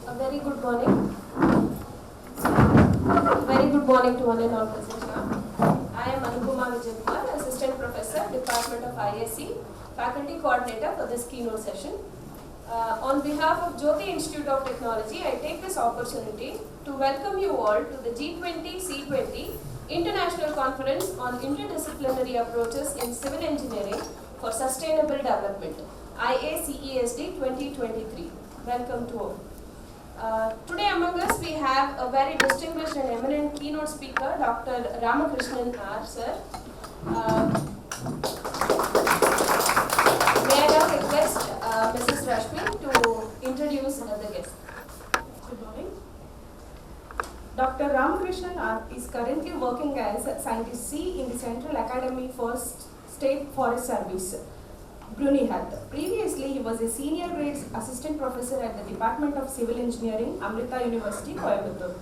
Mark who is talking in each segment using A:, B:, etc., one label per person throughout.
A: A very good morning. Very good morning to one and all present here. I am Anupama Vijaykumar, Assistant Professor, Department of ISC, Faculty Coordinator for this keynote session. On behalf of Jyoti Institute of Technology, I take this opportunity to welcome you all to the G20-C20 International Conference on Interdisciplinary Approaches in Civil Engineering for Sustainable Development, IACESD 2023. Welcome to all. Today among us we have a very distinguished and eminent keynote speaker, Dr. RAMKRISHNAN sir. May I now request Mrs. Rashmi to introduce another guest.
B: Good morning. Dr. RAMKRISHNAN is currently working as Scientist C in the Central Academy for State Forest Service, Brunei. Previously, he was a senior grade assistant professor at the Department of Civil Engineering, Amrita University, Coimbatore.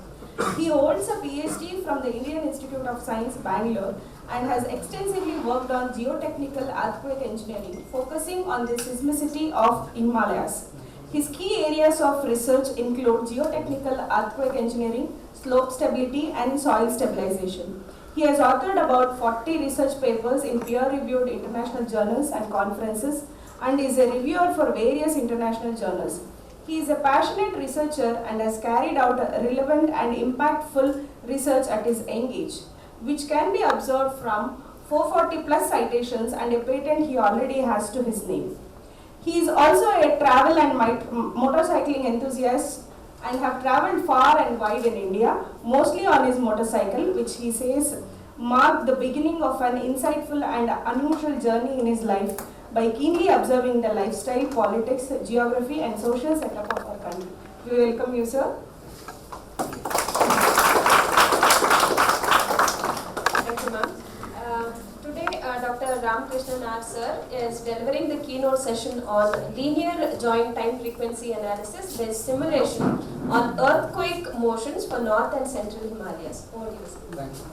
B: He holds a PhD from the Indian Institute of Science, Bangalore, and has extensively worked on geotechnical earthquake engineering, focusing on the seismicity of Himalayas. His key areas of research include geotechnical earthquake engineering, slope stability, and soil stabilization. He has authored about 40 research papers in peer-reviewed international journals and conferences, and is a reviewer for various international journals. He is a passionate researcher and has carried out relevant and impactful research at his young age, which can be observed from 440 plus citations and a patent he already has to his name. He is also a travel and motorcycling enthusiast and have travelled far and wide in India, mostly on his motorcycle, which he says marked the beginning of an insightful and unusual journey in his life by keenly observing the lifestyle, politics, geography, and social setup of our country. We welcome you, sir.
A: Thank you, ma'am. Today, Dr. RAMKRISHNAN sir is delivering the keynote session on linear joint time frequency analysis based simulation on earthquake motions for North and Central Himalayas. Over to you, sir.
C: Thanks. So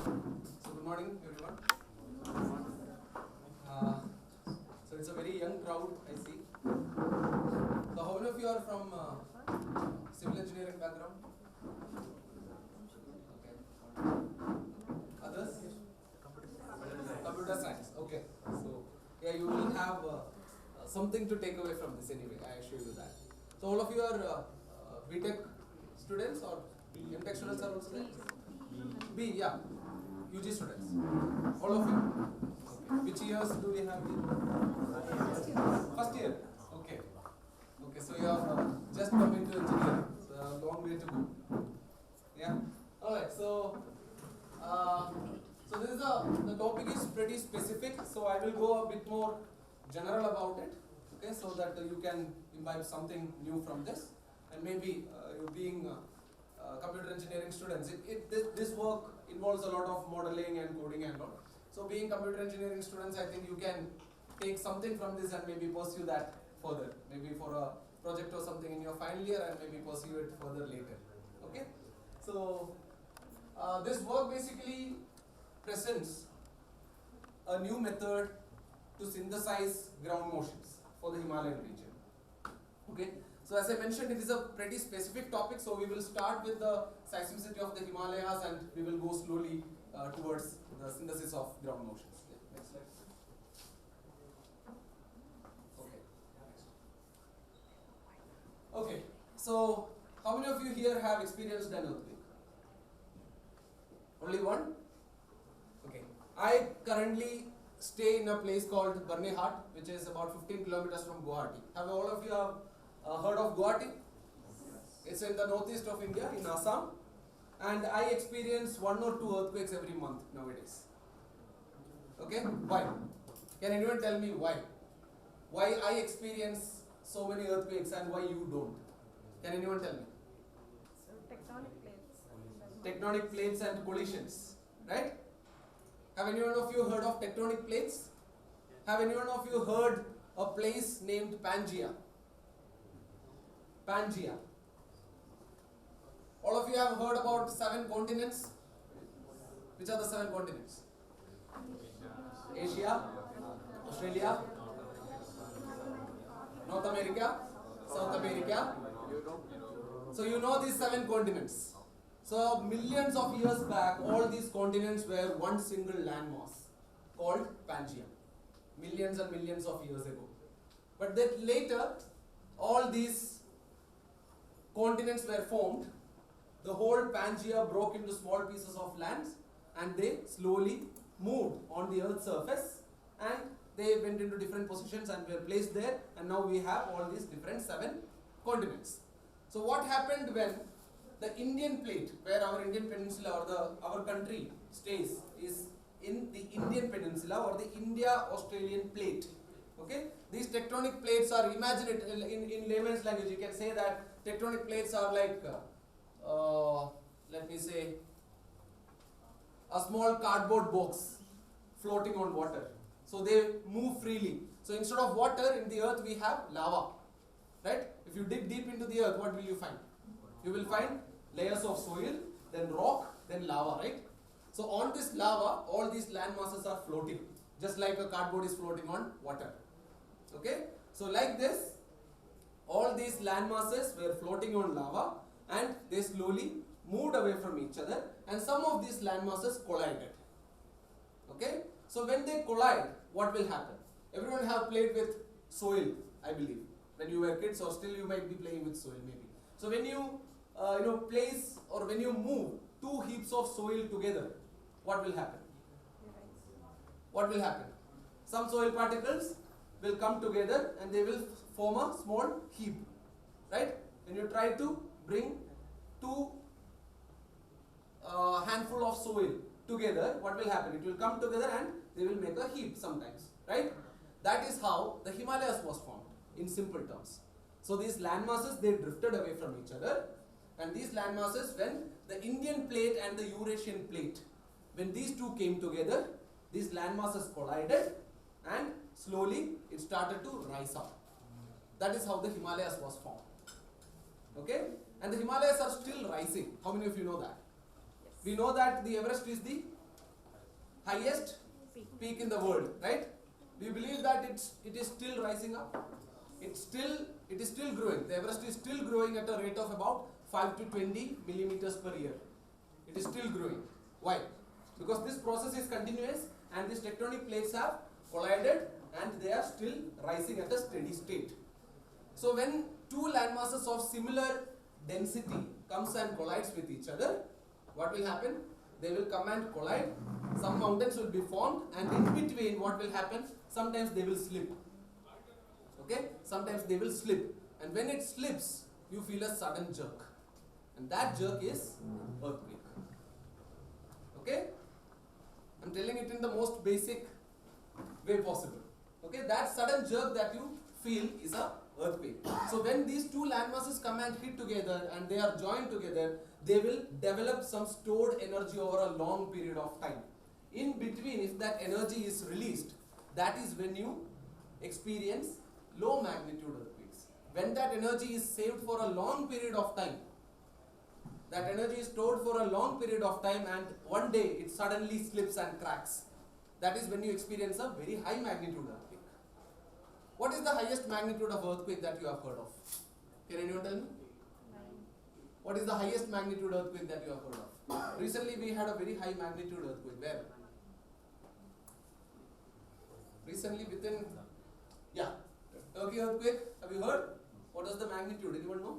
C: good morning, everyone. So it's a very young crowd, I see. So how many of you are from civil engineering background? Okay. Others? Computer science. Okay. So yeah, you will have something to take away from this anyway. I assure you that. So all of you are BTech students or MTech students are also there? B, yeah. UG students. All of you. Okay. Which years do we have here? First year. Okay. Okay. So you are just coming to engineering. So a long way to go. Yeah. All right. So this is the topic is pretty specific. So I will go a bit more general about it. Okay. So that you can imbibe something new from this, and maybe you being computer engineering students, this work involves a lot of modeling and coding and all. So being computer engineering students, I think you can take something from this and maybe pursue that further, maybe for a project or something in your final year, and maybe pursue it further later. Okay. So this work basically presents a new method to synthesize ground motions for the Himalayan region. Okay. So as I mentioned, it is a pretty specific topic, so we will start with the seismicity of the Himalayas and we will go slowly towards the synthesis of ground motions. Okay, next slide. Okay. Okay, so how many of you here have experienced an earthquake? Only one? Okay. I currently stay in a place called Barnehart, which is about 15 kilometers from Guwahati. Have all of you heard of Guwahati? It's in the northeast of India, in Assam, and I experience 1 or 2 earthquakes every month nowadays. Okay, why? Can anyone tell me why? Why I experience so many earthquakes and why you don't? Can anyone tell me?
B: Tectonic plates.
C: Tectonic plates and collisions, right? Have anyone of you heard of tectonic plates? Have anyone of you heard a place named Pangaea? Pangaea. All of you have heard about 7 continents. Which are the 7 continents? Asia, Australia, North America, South America, So you know these 7 continents. So millions of years back, all these continents were one single landmass called Pangaea. Millions and millions of years ago. But then later, all these continents were formed. The whole Pangaea broke into small pieces of land and they slowly moved on the Earth's surface and they went into different positions and were placed there, and now we have all these different 7 continents. So what happened when the Indian plate, where our Indian peninsula or our country stays, is in the Indian peninsula or the India-Australian plate. Okay, these tectonic plates are, imagine it in layman's language, you can say that tectonic plates are like, let me say, a small cardboard box floating on water. So they move freely. So instead of water in the earth we have lava, right? If you dig deep into the earth, what will you find? You will find layers of soil, then rock, then lava, right? So on this lava, all these land masses are floating, just like a cardboard is floating on water. Okay? So like this, all these land masses were floating on lava and they slowly moved away from each other, and some of these land masses collided. Okay? So when they collide, what will happen? Everyone have played with soil, I believe. When you were kids, or still you might be playing with soil maybe. So when you place or when you move 2 heaps of soil together, what will happen? What will happen? Some soil particles will come together and they will form a small heap, right? When you try to bring 2 handful of soil together, what will happen? It will come together and they will make a heap sometimes, right? That is how the Himalayas was formed in simple terms. So these land masses, they drifted away from each other, and these land masses, when the Indian plate and the Eurasian plate, when these 2 came together, these land masses collided and slowly it started to rise up. That is how the Himalayas was formed. Okay? And the Himalayas are still rising. How many of you know that? Yes. We know that the Everest is the highest peak in the world, right? Do you believe that it is still rising up? It is still growing. The Everest is still growing at a rate of about 5 to 20 millimeters per year. It is still growing. Why? Because this process is continuous and these tectonic plates have collided and they are still rising at a steady state. So when 2 land masses of similar density comes and collides with each other, what will happen? They will come and collide. Some mountains will be formed, and in between what will happen? Sometimes they will slip. Okay? Sometimes they will slip. And when it slips, you feel a sudden jerk. And that jerk is earthquake. Okay? I'm telling it in the most basic way possible. Okay? That sudden jerk that you feel is a earthquake. So when these 2 land masses come and hit together and they are joined together, they will develop some stored energy over a long period of time. In between, if that energy is released, that is when you experience low magnitude earthquakes. When that energy is saved for a long period of time, that energy is stored for a long period of time and one day it suddenly slips and cracks. That is when you experience a very high magnitude earthquake. What is the highest magnitude of earthquake that you have heard of? Can anyone tell me? What is the highest magnitude earthquake that you have heard of? Recently we had a very high magnitude earthquake. Where? Recently within, Turkey earthquake. Have you heard? What was the magnitude? Anyone know?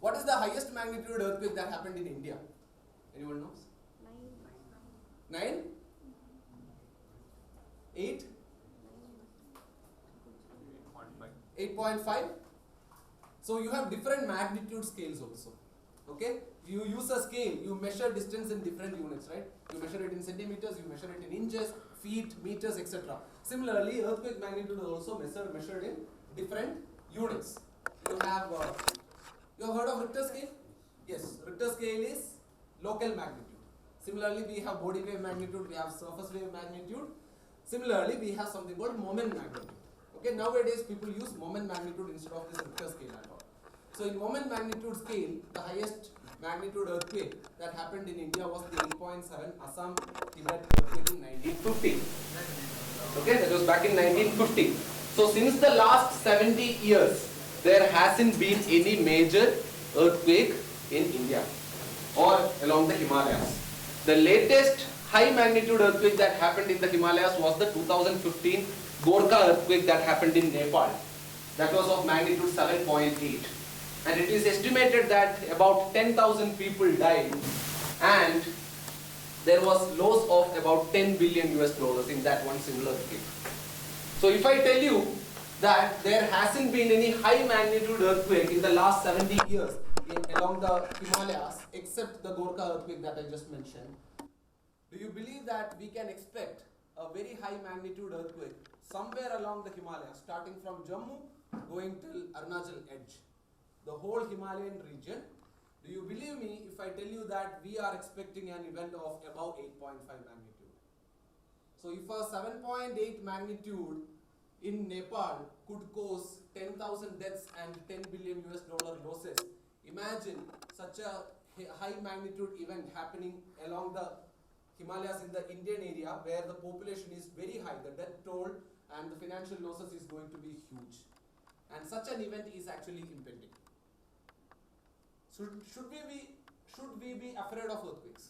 C: What is the highest magnitude earthquake that happened in India? Anyone knows? 9? 8? 8.5? So you have different magnitude scales also. Okay? You use a scale, you measure distance in different units, right? You measure it in centimeters, you measure it in inches, feet, meters, etc. Similarly, earthquake magnitude is also measured in different units. You have heard of Richter scale? Yes, Richter scale is local magnitude. Similarly, we have body wave magnitude, we have surface wave magnitude. Similarly, we have something called moment magnitude. Okay, nowadays people use moment magnitude instead of this Richter scale at all. So in moment magnitude scale, the highest magnitude earthquake that happened in India was the 8.7 Assam Tibet earthquake in 1950. Okay, that was back in 1950. So since the last 70 years, there hasn't been any major earthquake in India or along the Himalayas. The latest high magnitude earthquake that happened in the Himalayas was the 2015 Gorkha earthquake that happened in Nepal. That was of magnitude 7.8. And it is estimated that about 10,000 people died and there was loss of about 10 billion US dollars in that one single earthquake. So if I tell you that there hasn't been any high magnitude earthquake in the last 70 years along the Himalayas except the Gorkha earthquake that I just mentioned, do you believe that we can expect a very high magnitude earthquake somewhere along the Himalayas, starting from Jammu going till Arunachal edge, the whole Himalayan region? Do you believe me if I tell you that we are expecting an event of above 8.5 magnitude? So if a 7.8 magnitude in Nepal could cause 10,000 deaths and 10 billion US dollar losses, imagine such a high magnitude event happening along the Himalayas in the Indian area where the population is very high, the death toll and the financial losses is going to be huge. And such an event is actually impending. Should we be afraid of earthquakes?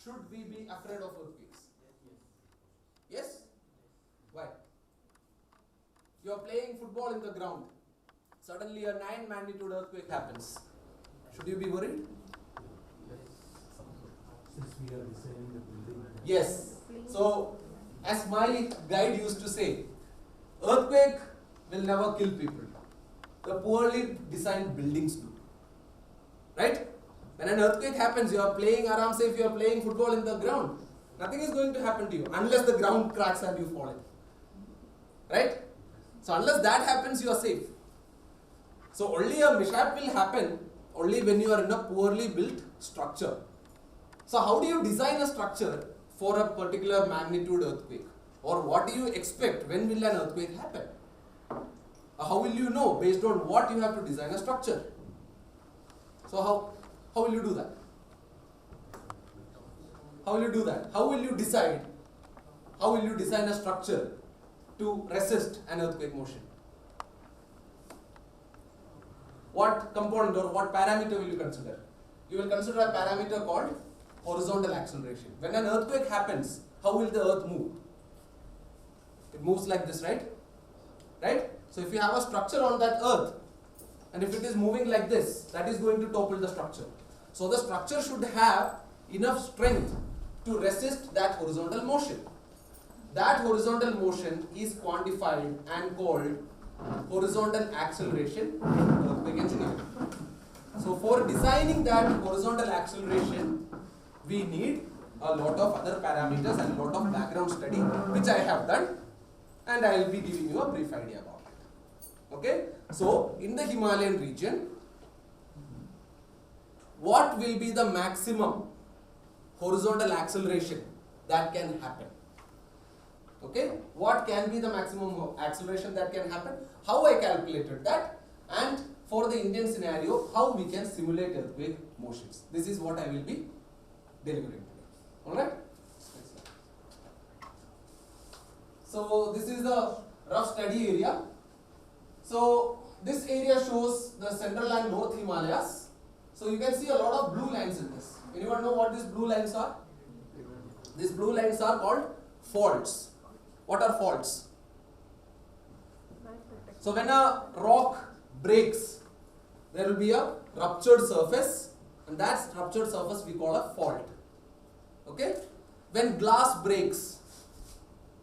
C: Should we be afraid of earthquakes? Yes? Why? You are playing football in the ground. Suddenly a 9 magnitude earthquake happens. Should you be worried?
D: Since we are designing the building.
C: Yes. So, as my guide used to say, earthquake will never kill people. The poorly designed buildings do. Right? When an earthquake happens, you are playing aram safe, you are playing football in the ground. Nothing is going to happen to you unless the ground cracks and you fall in. Right? So unless that happens, you are safe. So only a mishap will happen only when you are in a poorly built structure. So how do you design a structure for a particular magnitude earthquake? Or what do you expect? When will an earthquake happen? How will you know based on what you have to design a structure? So how will you do that? How will you do that? How will you decide? How will you design a structure to resist an earthquake motion? What component or what parameter will you consider? You will consider a parameter called horizontal acceleration. When an earthquake happens, how will the earth move? It moves like this, right? Right? So if you have a structure on that earth, and if it is moving like this, that is going to topple the structure. So the structure should have enough strength to resist that horizontal motion. That horizontal motion is quantified and called horizontal acceleration in earthquake engineering. So for designing that horizontal acceleration, we need a lot of other parameters and a lot of background study, which I have done, and I will be giving you a brief idea about it. Okay? So in the Himalayan region, what will be the maximum horizontal acceleration that can happen? Okay? What can be the maximum acceleration that can happen? How I calculated that, and for the Indian scenario, how we can simulate earthquake motions. This is what I will be delivering today. Alright? So this is the rough study area. So this area shows the central and north Himalayas. So you can see a lot of blue lines in this. Anyone know what these blue lines are? These blue lines are called faults. What are faults? So when a rock breaks, there will be a ruptured surface, and that ruptured surface we call a fault. Okay? When glass breaks,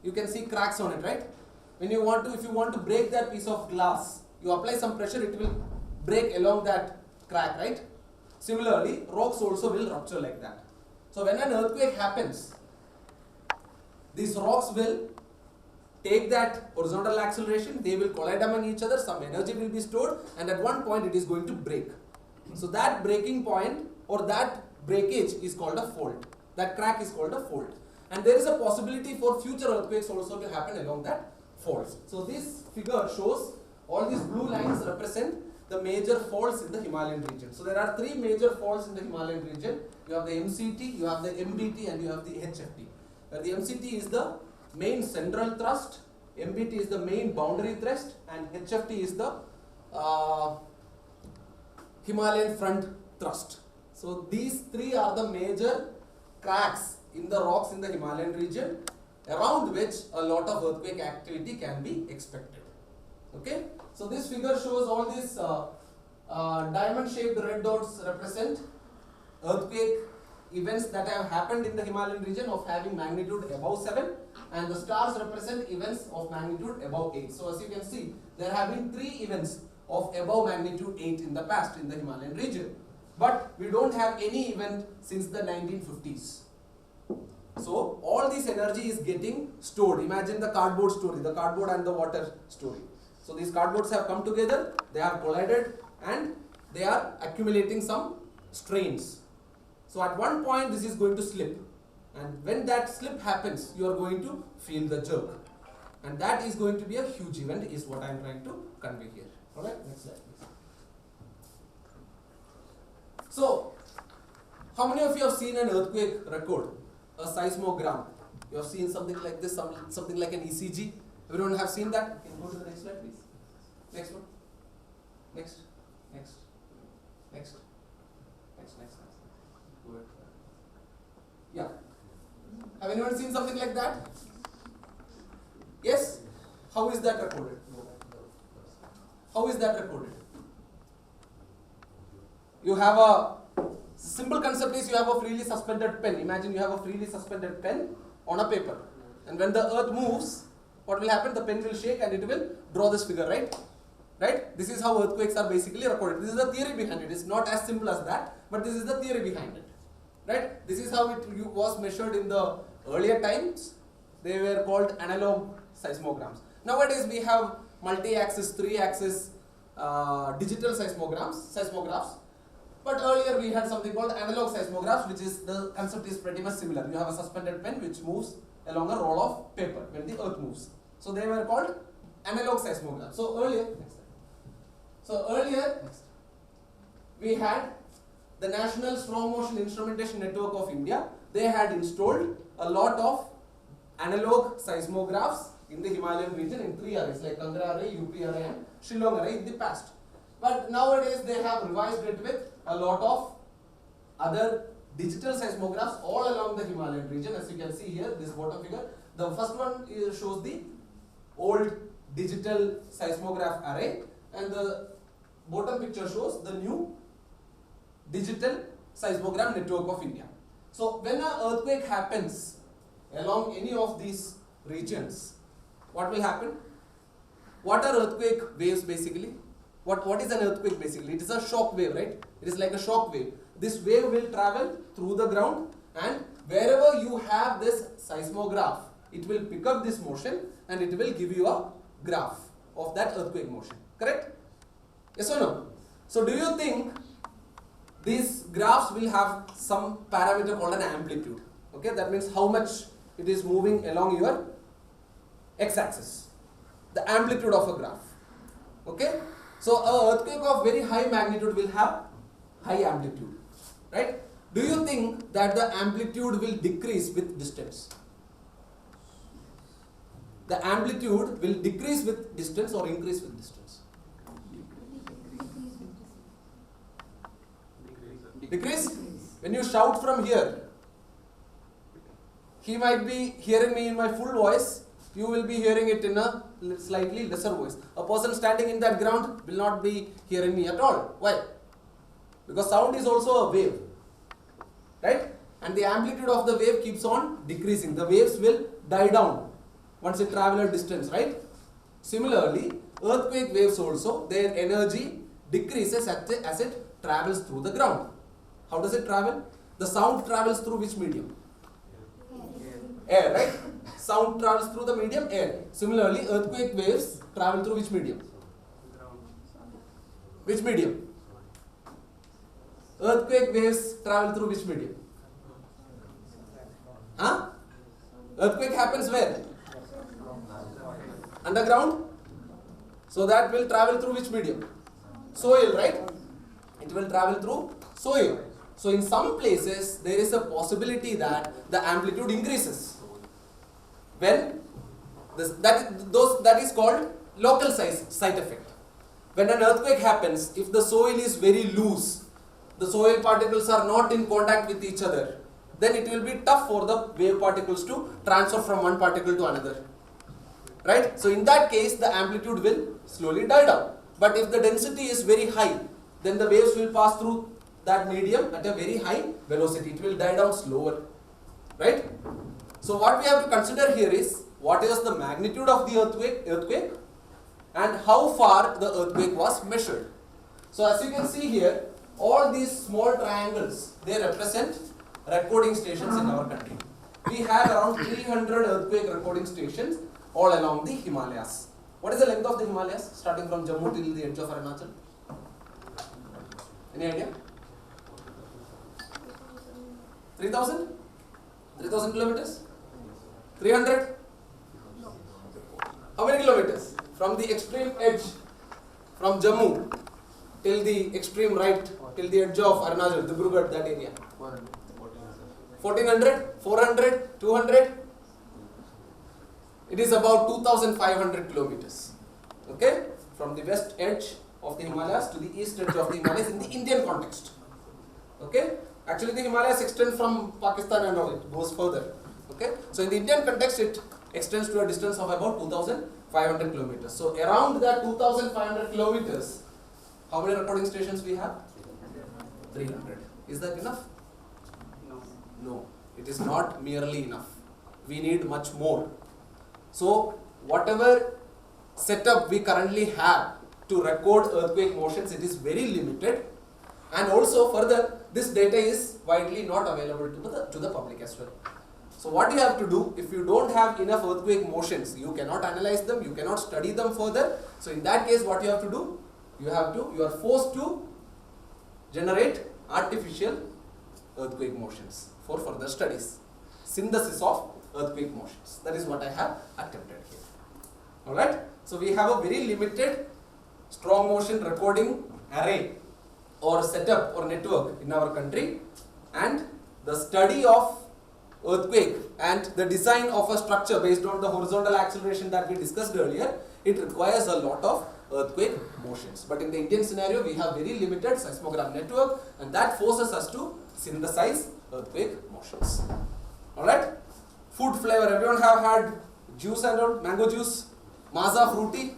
C: you can see cracks on it, right? When you want to, if you want to break that piece of glass, you apply some pressure, it will break along that crack, right? Similarly, rocks also will rupture like that. So when an earthquake happens, these rocks will take that horizontal acceleration, they will collide among each other, some energy will be stored, and at one point it is going to break. So that breaking point or that breakage is called a fault. That crack is called a fault. And there is a possibility for future earthquakes also to happen along that fault. So this figure shows all these blue lines represent the major faults in the Himalayan region. So there are three major faults in the Himalayan region. You have the MCT, you have the MBT, and you have the HFT. Where the MCT is the main central thrust, MBT is the main boundary thrust, and HFT is the Himalayan front thrust. So these three are the major cracks in the rocks in the Himalayan region, around which a lot of earthquake activity can be expected. Okay, so this figure shows all these diamond shaped red dots represent earthquake events that have happened in the Himalayan region of having magnitude above 7, and the stars represent events of magnitude above 8. So as you can see, there have been 3 events of above magnitude 8 in the past in the Himalayan region, but we don't have any event since the 1950s. So all this energy is getting stored. Imagine the cardboard story, the cardboard and the water story. So these cardboards have come together, they have collided, and they are accumulating some strains. So at one point this is going to slip, and when that slip happens, you are going to feel the jerk, and that is going to be a huge event, is what I am trying to convey here. Alright, next slide please. So, how many of you have seen an earthquake record, a seismogram? You have seen something like this, something like an ECG? Everyone have seen that? You can go to the next slide please. Next one. Next. Next. Next. Next. Next. Good. Yeah. Have anyone seen something like that? Yes? How is that recorded? How is that recorded? You have a simple concept is you have a freely suspended pen. Imagine you have a freely suspended pen on a paper, and when the earth moves, what will happen? The pen will shake and it will draw this figure, right? Right? This is how earthquakes are basically recorded. This is the theory behind it. It's not as simple as that, but this is the theory behind it. Right? This is how it was measured in the earlier times. They were called analog seismograms. Nowadays we have multi-axis, 3-axis digital seismographs. But earlier we had something called analog seismographs, which is, the concept is pretty much similar. You have a suspended pen which moves along a roll of paper when the earth moves. So they were called analog seismographs. So earlier, we had the National Strong Motion Instrumentation Network of India. They had installed a lot of analog seismographs in the Himalayan region in 3 arrays like Kangra array, UP array and Shillong array in the past. But nowadays they have revised it with a lot of other digital seismographs all along the Himalayan region. As you can see here, this bottom figure, the first one shows the old digital seismograph array, and the bottom picture shows the new digital seismogram network of India. So when an earthquake happens along any of these regions, what will happen? What are earthquake waves basically? What is an earthquake basically? It is a shock wave, right? It is like a shock wave. This wave will travel through the ground, and wherever you have this seismograph, it will pick up this motion and it will give you a graph of that earthquake motion. Correct? Yes or no? So do you think these graphs will have some parameter called an amplitude? Okay, that means how much it is moving along your x-axis. The amplitude of a graph. Okay? So an earthquake of very high magnitude will have high amplitude. Right? Do you think that the amplitude will decrease with distance? The amplitude will decrease with distance or increase with distance? Decrease? When you shout from here, he might be hearing me in my full voice, you will be hearing it in a slightly lesser voice. A person standing in that ground will not be hearing me at all. Why? Because sound is also a wave. Right? And the amplitude of the wave keeps on decreasing. The waves will die down once it travels a distance, right? Similarly, earthquake waves also, their energy decreases as it travels through the ground. How does it travel? The sound travels through which medium? Air, right? Sound travels through the medium air. Similarly, earthquake waves travel through which medium? Which medium? Earthquake waves travel through which medium? Huh? Earthquake happens where? Underground? So that will travel through which medium? Soil, right? It will travel through soil. So in some places there is a possibility that the amplitude increases when That is called local site effect. When an earthquake happens, if the soil is very loose, the soil particles are not in contact with each other, then it will be tough for the wave particles to transfer from one particle to another. Right? So in that case, the amplitude will slowly die down. But if the density is very high, then the waves will pass through that medium at a very high velocity. It will die down slower. Right? So what we have to consider here is, what is the magnitude of the earthquake and how far the earthquake was measured. So as you can see here, all these small triangles, they represent recording stations in our country. We have around 300 earthquake recording stations all along the Himalayas. What is the length of the Himalayas, starting from Jammu till the edge of Arunachal? Any idea? 3,000? 3,000 kilometers? 300? How many kilometers? From the extreme edge, from Jammu till the extreme right, till the edge of Arunachal, Dibrugarh, that area. 1400, 400, 200. It is about 2,500 kilometers. Okay? From the west edge of the Himalayas to the east edge of the Himalayas in the Indian context. Okay? Actually, the Himalayas extend from Pakistan and all, it goes further. Okay? So, in the Indian context, it extends to a distance of about 2,500 kilometers. So, around that 2,500 kilometers, how many recording stations we have? 300. Is that enough? No, it is not merely enough. We need much more. So, whatever setup we currently have to record earthquake motions, it is very limited, and also further, this data is widely not available to the public as well. So, what you have to do, if you don't have enough earthquake motions, you cannot analyze them, you cannot study them further. So, in that case, what you have to do? You are forced to generate artificial earthquake motions for further studies. Synthesis of earthquake motions. That is what I have attempted here. Alright. So we have a very limited strong motion recording array or setup or network in our country, and the study of earthquake and the design of a structure based on the horizontal acceleration that we discussed earlier, it requires a lot of earthquake motions. But in the Indian scenario, we have very limited seismogram network, and that forces us to synthesize earthquake motions. Alright? Food flavor. Everyone have had juice and all, mango juice, Maaza fruity.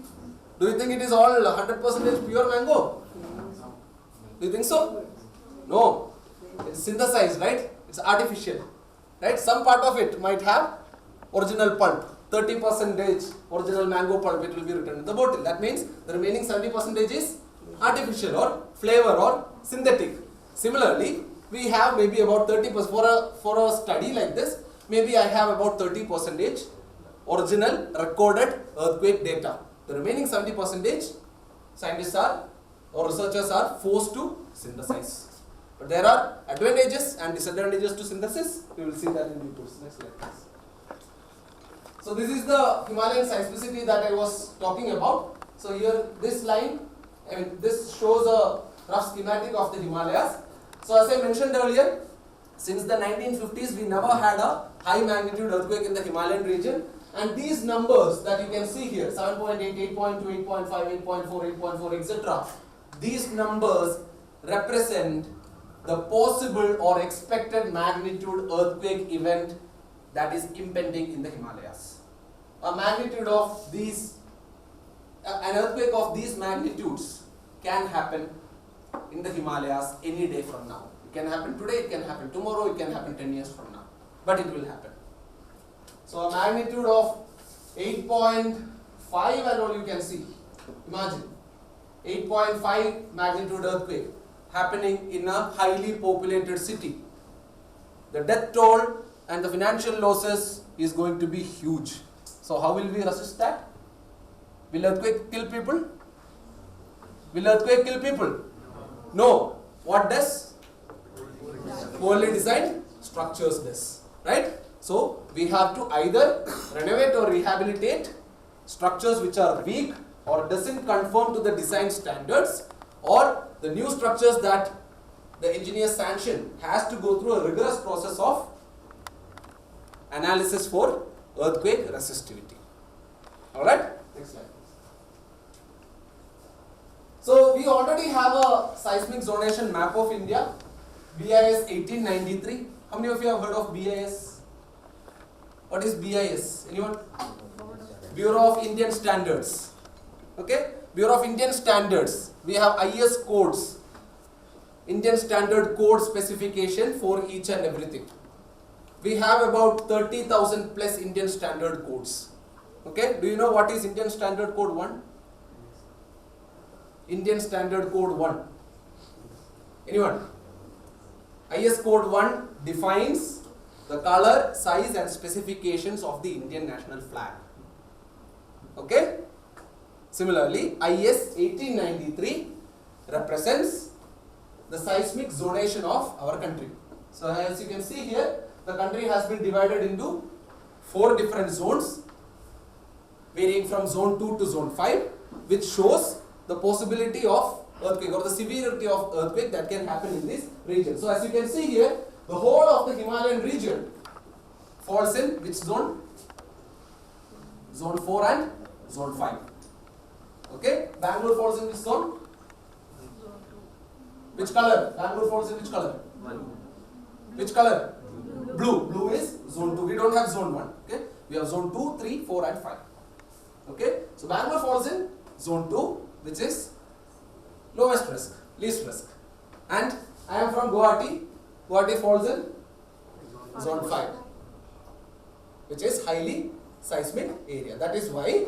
C: Do you think it is all 100% pure mango? Do you think so? No. It's synthesized, right? It's artificial. Right? Some part of it might have original pulp. 30% original mango pulp, it will be written in the bottle. That means the remaining 70% is artificial or flavor or synthetic. Similarly, we have maybe about 30% for a study like this. Maybe I have about 30% original recorded earthquake data. The remaining 70% scientists or researchers are forced to synthesize. But there are advantages and disadvantages to synthesis. We will see that in due course. Next slide, please. So this is the Himalayan seismicity that I was talking about. So here this line, this shows a rough schematic of the Himalayas. So as I mentioned earlier, since the 1950s we never had a high magnitude earthquake in the Himalayan region, and these numbers that you can see here, 7.8, 8.2, 8.5, 8.4, 8.4, etc. These numbers represent the possible or expected magnitude earthquake event that is impending in the Himalayas. A magnitude of these, an earthquake of these magnitudes can happen in the Himalayas any day from now. It can happen today, it can happen tomorrow, it can happen 10 years from now. But it will happen. So a magnitude of 8.5 and all you can see. Imagine 8.5 magnitude earthquake happening in a highly populated city. The death toll and the financial losses is going to be huge. So how will we resist that? Will earthquake kill people? Will earthquake kill people? No. What does? Poorly designed structures does. Right? So we have to either renovate or rehabilitate structures which are weak or doesn't conform to the design standards, or the new structures that the engineer sanction has to go through a rigorous process of analysis for earthquake resistivity. Alright? Next slide. So we already have a seismic zonation map of India, BIS 1893. How many of you have heard of BIS? What is BIS? Anyone? Bureau of Indian Standards. Okay? Bureau of Indian Standards. We have IS codes. Indian Standard Code specification for each and everything. We have about 30,000 plus Indian Standard codes. Okay? Do you know what is Indian Standard Code 1? Indian Standard Code 1. Anyone? IS Code 1 defines the color, size and specifications of the Indian national flag. Okay? Similarly, IS 1893 represents the seismic zonation of our country. So as you can see here, the country has been divided into 4 different zones, varying from zone 2 to zone 5, which shows the possibility of earthquake or the severity of earthquake that can happen in this region. So as you can see here, the whole of the Himalayan region falls in which zone? Zone 4 and zone 5. Okay? Bangalore falls in which zone? Which color? Bangalore falls in which color? Which color? Blue. Blue is zone 2. We don't have zone 1. Okay? We have zone 2, 3, 4 and 5. Okay? So Bangalore falls in zone 2, which is lowest risk, least risk. And I am from Guwahati. Guwahati falls in zone 5, which is highly seismic area. That is why,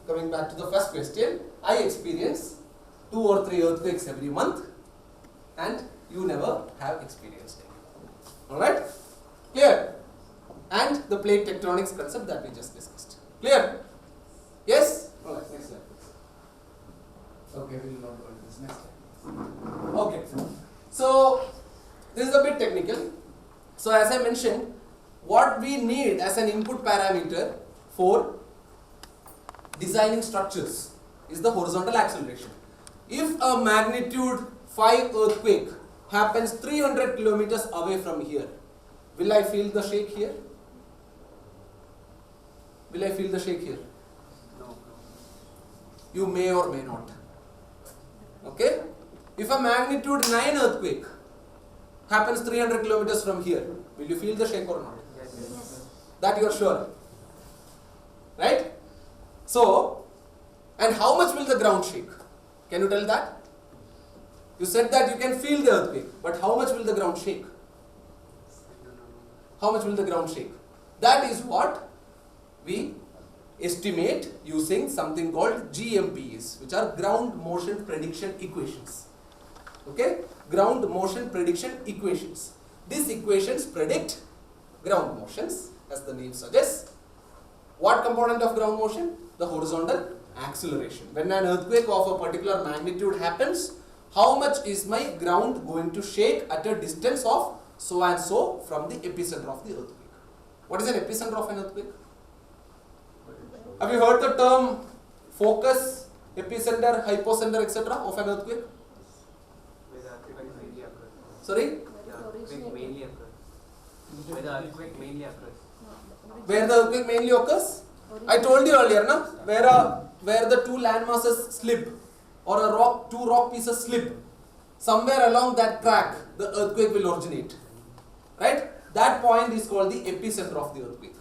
C: coming back to the first question, I experience 2 or 3 earthquakes every month and you never have experienced it. Alright? Clear? And the plate tectonics concept that we just discussed. Clear? Yes? Alright, next slide. Okay, we will not go into this. Next slide. Okay. So, this is a bit technical. So, as I mentioned, what we need as an input parameter for designing structures is the horizontal acceleration. If a magnitude 5 earthquake happens 300 kilometers away from here, will I feel the shake here? Will I feel the shake here?
E: No.
C: You may or may not. Okay? If a magnitude 9 earthquake happens 300 kilometers from here, will you feel the shake or not?
E: Yes.
C: That you are sure. Right? So, and how much will the ground shake? Can you tell that? You said that you can feel the earthquake, but how much will the ground shake? How much will the ground shake? That is what we estimate using something called GMPs, which are ground motion prediction equations. Okay? Ground motion prediction equations. These equations predict ground motions, as the name suggests. What component of ground motion? The horizontal acceleration. When an earthquake of a particular magnitude happens, how much is my ground going to shake at a distance of so and so from the epicenter of the earthquake? What is an epicenter of an earthquake? Have you heard the term focus, epicenter, hypocenter, etc. of an earthquake?
E: Where the earthquake mainly occurs.
C: Sorry?
E: The earthquake mainly occurs. Where the earthquake mainly occurs.
C: Where the earthquake mainly occurs? I told you earlier, na? Where the 2 landmasses slip or a 2 rock pieces slip, somewhere along that track the earthquake will originate. Right? That point is called the epicenter of the earthquake.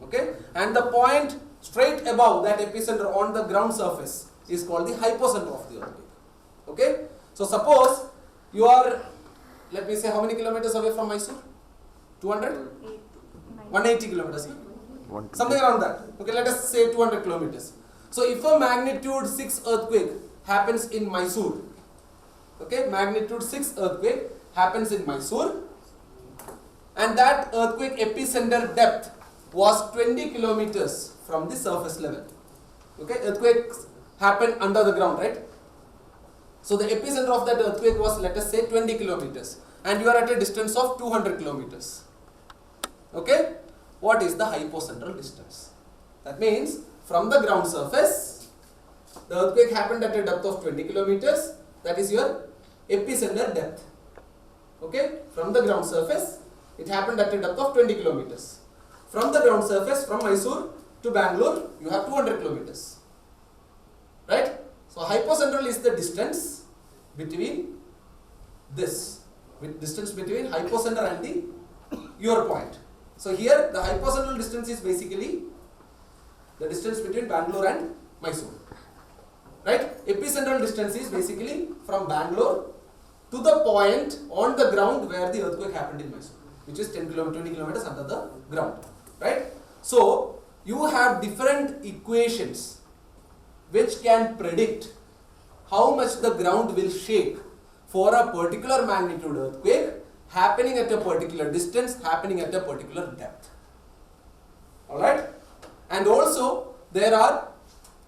C: Okay? And the point straight above that epicenter on the ground surface is called the hypocenter of the earthquake. Okay? So suppose you are, let me say, how many kilometers away from Mysore? 200? 180 kilometers. Something around that. Okay, let us say 200 kilometers. So if a magnitude 6 earthquake happens in Mysore, okay, magnitude 6 earthquake happens in Mysore, and that earthquake epicenter depth was 20 kilometers from the surface level. Okay, earthquakes happen under the ground, right? So the epicenter of that earthquake was, let us say, 20 kilometers, and you are at a distance of 200 kilometers. Okay, what is the hypocentral distance? That means from the ground surface, the earthquake happened at a depth of 20 kilometers. That is your epicenter depth. Okay, from the ground surface, it happened at a depth of 20 kilometers. From the ground surface, from Mysore, to Bangalore, you have 200 kilometers. Right? So hypocentral is the distance between this, distance between hypocenter and your point. So here the hypocentral distance is basically the distance between Bangalore and Mysore. Right? Epicentral distance is basically from Bangalore to the point on the ground where the earthquake happened in Mysore, which is 20 kilometers under the ground. Right? So you have different equations which can predict how much the ground will shake for a particular magnitude earthquake happening at a particular distance, happening at a particular depth. Alright? And also there are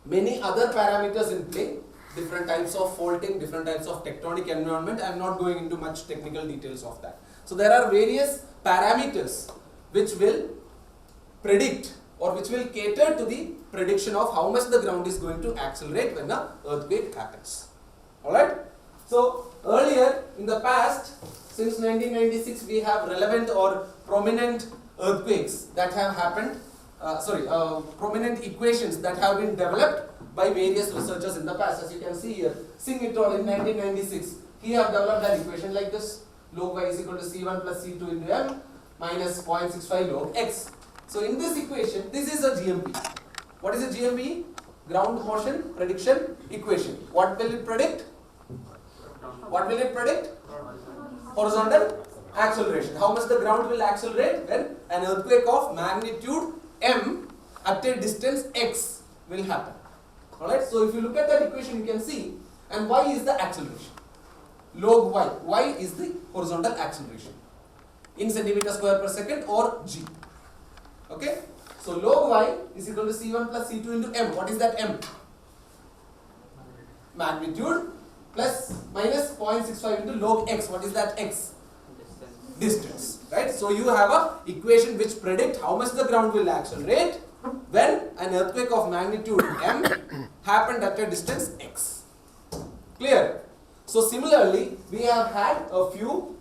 C: many other parameters in play, different types of faulting, different types of tectonic environment. I am not going into much technical details of that. So there are various parameters which will predict or which will cater to the prediction of how much the ground is going to accelerate when an earthquake happens. Alright? So earlier in the past, since 1996, we have relevant or prominent earthquakes that have happened, prominent equations that have been developed by various researchers in the past. As you can see here, Singh et al. In 1996, he have developed an equation like this: log y is equal to C1 plus C2 into m minus 0.65 log x. So in this equation, this is a GMP. What is a GMP? Ground motion prediction equation. What will it predict? What will it predict? Horizontal acceleration. How much the ground will accelerate when an earthquake of magnitude m at a distance x will happen. Alright, so if you look at that equation, you can see, and y is the acceleration. Log y. Y is the horizontal acceleration in centimeter square per second or g. Okay, so log y is equal to C1 plus C2 into m. What is that m? Magnitude plus minus 0.65 into log x. What is that x? Distance. Right? So you have a equation which predicts how much the ground will accelerate when an earthquake of magnitude m happened at a distance x. Clear? So similarly, we have had a few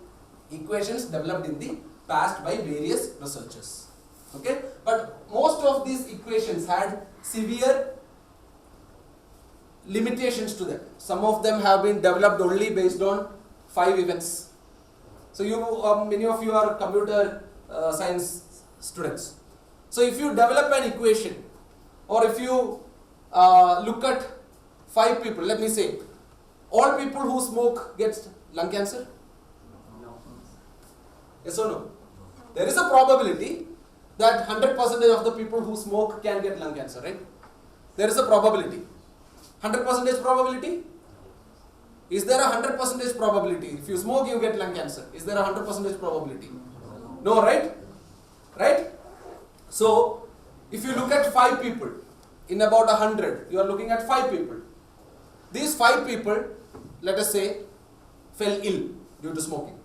C: equations developed in the past by various researchers. Okay? But most of these equations had severe limitations to them. Some of them have been developed only based on 5 events. So you, many of you are computer science students. So if you develop an equation, or if you look at 5 people, let me say, all people who smoke gets lung cancer?
E: No.
C: Yes or no? There is a probability that 100% of the people who smoke can get lung cancer, right? There is a probability. 100% probability? Is there a 100% probability? If you smoke, you get lung cancer. Is there a 100% probability? No, right? Right? So, if you look at 5 people, in about 100, you are looking at 5 people. These 5 people, let us say, fell ill due to smoking.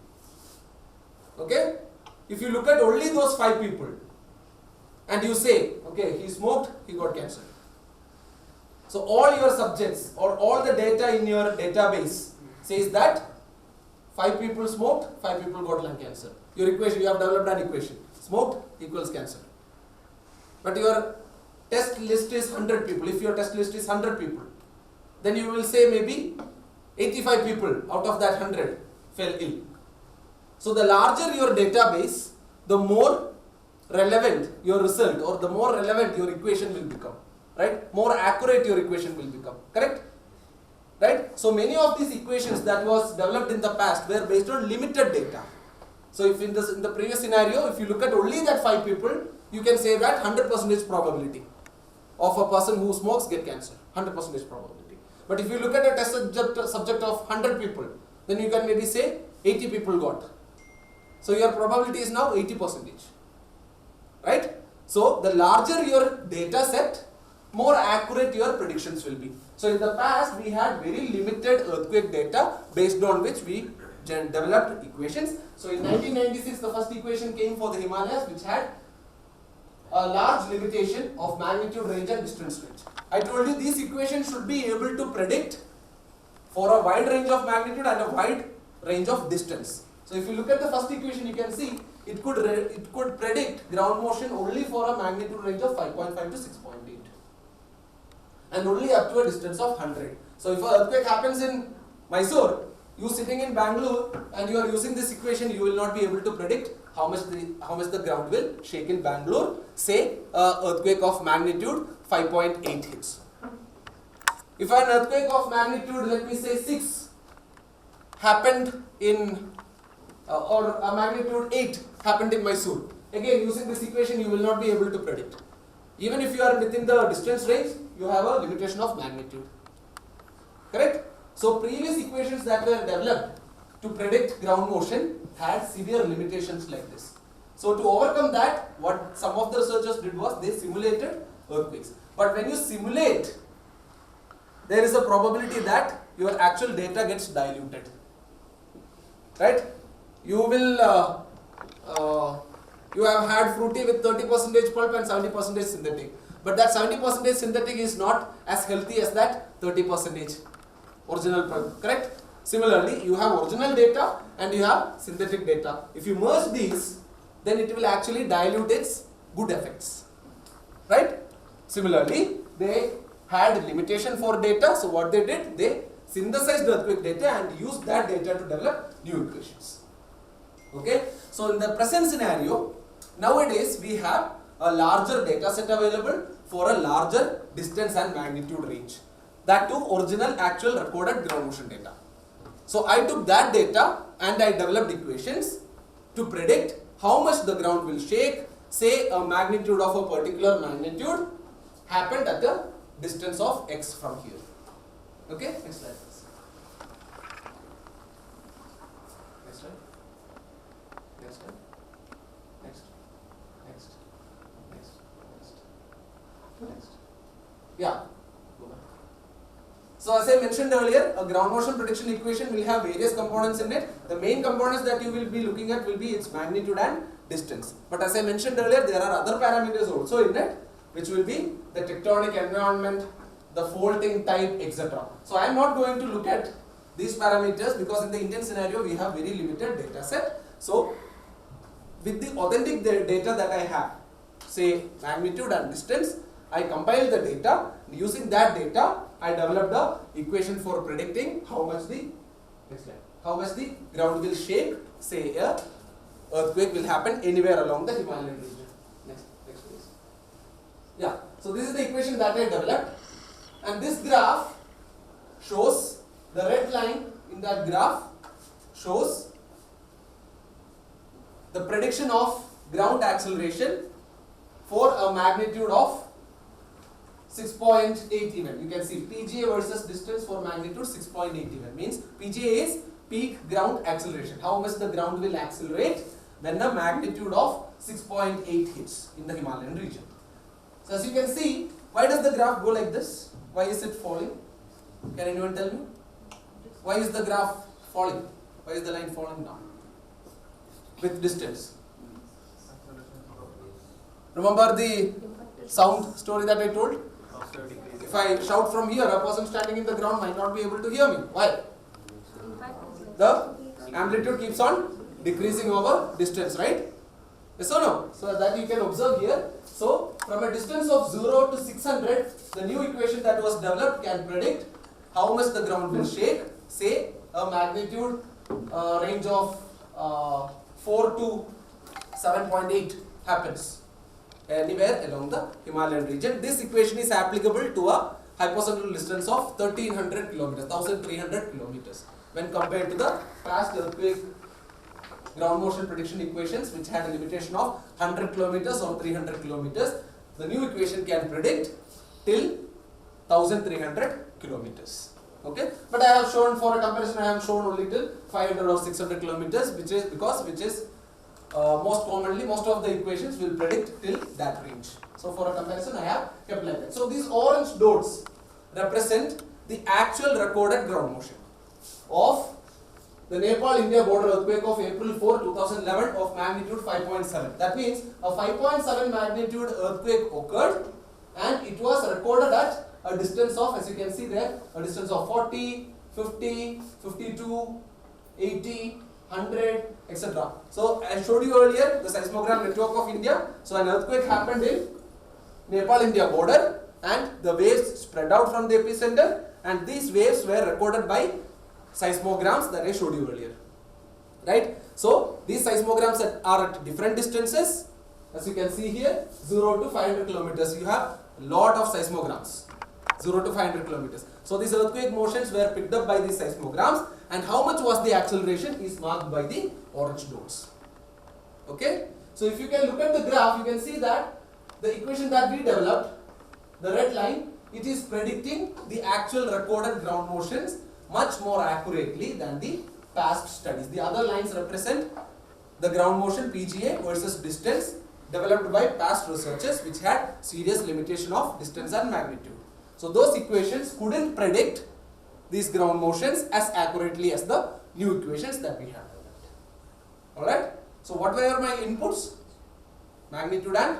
C: Okay? If you look at only those 5 people, and you say, okay, he smoked, he got cancer. So all your subjects or all the data in your database says that 5 people smoked, 5 people got lung cancer. Your equation, you have developed an equation. Smoked equals cancer. But your test list is 100 people. If your test list is 100 people, then you will say maybe 85 people out of that 100 fell ill. So the larger your database, the more relevant your result or the more relevant your equation will become. Right? More accurate your equation will become. Correct? Right? So many of these equations that was developed in the past were based on limited data. So if in the previous scenario, if you look at only that 5 people, you can say that 100% probability of a person who smokes get cancer. 100% probability. But if you look at a test subject of 100 people, then you can maybe say 80 people got. So your probability is now 80%. Right? So the larger your data set, more accurate your predictions will be. So in the past, we had very limited earthquake data based on which we developed equations. So in 1996, the first equation came for the Himalayas, which had a large limitation of magnitude, range and distance range. I told you these equations should be able to predict for a wide range of magnitude and a wide range of distance. So if you look at the first equation, you can see it could predict ground motion only for a magnitude range of 5.5 to 6.8 and only up to a distance of 100. So if an earthquake happens in Mysore, you sitting in Bangalore and you are using this equation, you will not be able to predict how much the ground will shake in Bangalore. Say earthquake of magnitude 5.8 hits. If an earthquake of magnitude, let me say 6 happened in or a magnitude 8 happened in Mysore, again using this equation you will not be able to predict. Even if you are within the distance range, you have a limitation of magnitude. Correct? So previous equations that were developed to predict ground motion had severe limitations like this. So to overcome that, what some of the researchers did was they simulated earthquakes. But when you simulate, there is a probability that your actual data gets diluted. Right? You will you have had fruity with 30% pulp and 70% synthetic. But that 70% synthetic is not as healthy as that 30% original pulp. Correct? Similarly, you have original data and you have synthetic data. If you merge these, then it will actually dilute its good effects. Right? Similarly, they had limitation for data. So what they did, they synthesized earthquake data and used that data to develop new equations. Okay? So in the present scenario, nowadays we have a larger data set available for a larger distance and magnitude range. That too original actual recorded ground motion data. So I took that data and I developed equations to predict how much the ground will shake. Say a magnitude of a particular magnitude happened at a distance of x from here. Okay, next slide please. Next slide. Next slide. Next. Next. Next. Next. Next. Yeah. Go back. So as I mentioned earlier, a ground motion prediction equation will have various components in it. The main components that you will be looking at will be its magnitude and distance. But as I mentioned earlier, there are other parameters also in it, which will be the tectonic environment, the faulting type, etc. So I am not going to look at these parameters because in the Indian scenario we have very limited data set. So with the authentic data that I have, say magnitude and distance, I compiled the data. Using that data, I developed the equation for predicting how much the ground will shake. Say a earthquake will happen anywhere along the Himalayan region. Next please. Yeah. So this is the equation that I developed, and this graph shows the red line in that graph shows the prediction of ground acceleration for a magnitude of 6.8 even. You can see PGA versus distance for magnitude 6.8 even means PGA is peak ground acceleration. How much the ground will accelerate when a magnitude of 6.8 hits in the Himalayan region. So as you can see, why does the graph go like this? Why is it falling? Can anyone tell me? Why is the graph falling? Why is the line falling down? With distance. Remember the sound story that I told? If I shout from here, a person standing in the ground might not be able to hear me. Why? The amplitude keeps on decreasing over distance, right? Yes or no? So that you can observe here. So from a distance of 0 to 600, the new equation that was developed can predict how much the ground will shake. Say a magnitude range of 4 to 7.8 happens anywhere along the Himalayan region. This equation is applicable to a hypocentral distance of 1300 kilometers, 1300 kilometers when compared to the past earthquake ground motion prediction equations which had a limitation of 100 kilometers or 300 kilometers. The new equation can predict till 1300 kilometers. Okay, but I have shown for a comparison, I have shown only till 500 or 600 kilometers, which is most commonly most of the equations will predict till that range. So for a comparison, I have kept like that. So these orange dots represent the actual recorded ground motion of the Nepal-India border earthquake of April 4, 2011 of magnitude 5.7. That means a 5.7 magnitude earthquake occurred and it was recorded at a distance of, as you can see there, a distance of 40, 50, 52, 80, 100, etc. So I showed you earlier the seismogram network of India. So an earthquake happened in Nepal-India border, and the waves spread out from the epicenter, and these waves were recorded by seismograms that I showed you earlier. Right? So these seismograms are at different distances. As you can see here, 0 to 500 kilometers. You have a lot of seismograms. 0 to 500 kilometers. So these earthquake motions were picked up by these seismograms, and how much was the acceleration is marked by the orange dots. Okay? So if you can look at the graph, you can see that the equation that we developed, the red line, it is predicting the actual recorded ground motions much more accurately than the past studies. The other lines represent the ground motion PGA versus distance developed by past researchers which had serious limitation of distance and magnitude. So those equations couldn't predict these ground motions as accurately as the new equations that we have developed. Alright? So what were my inputs? Magnitude and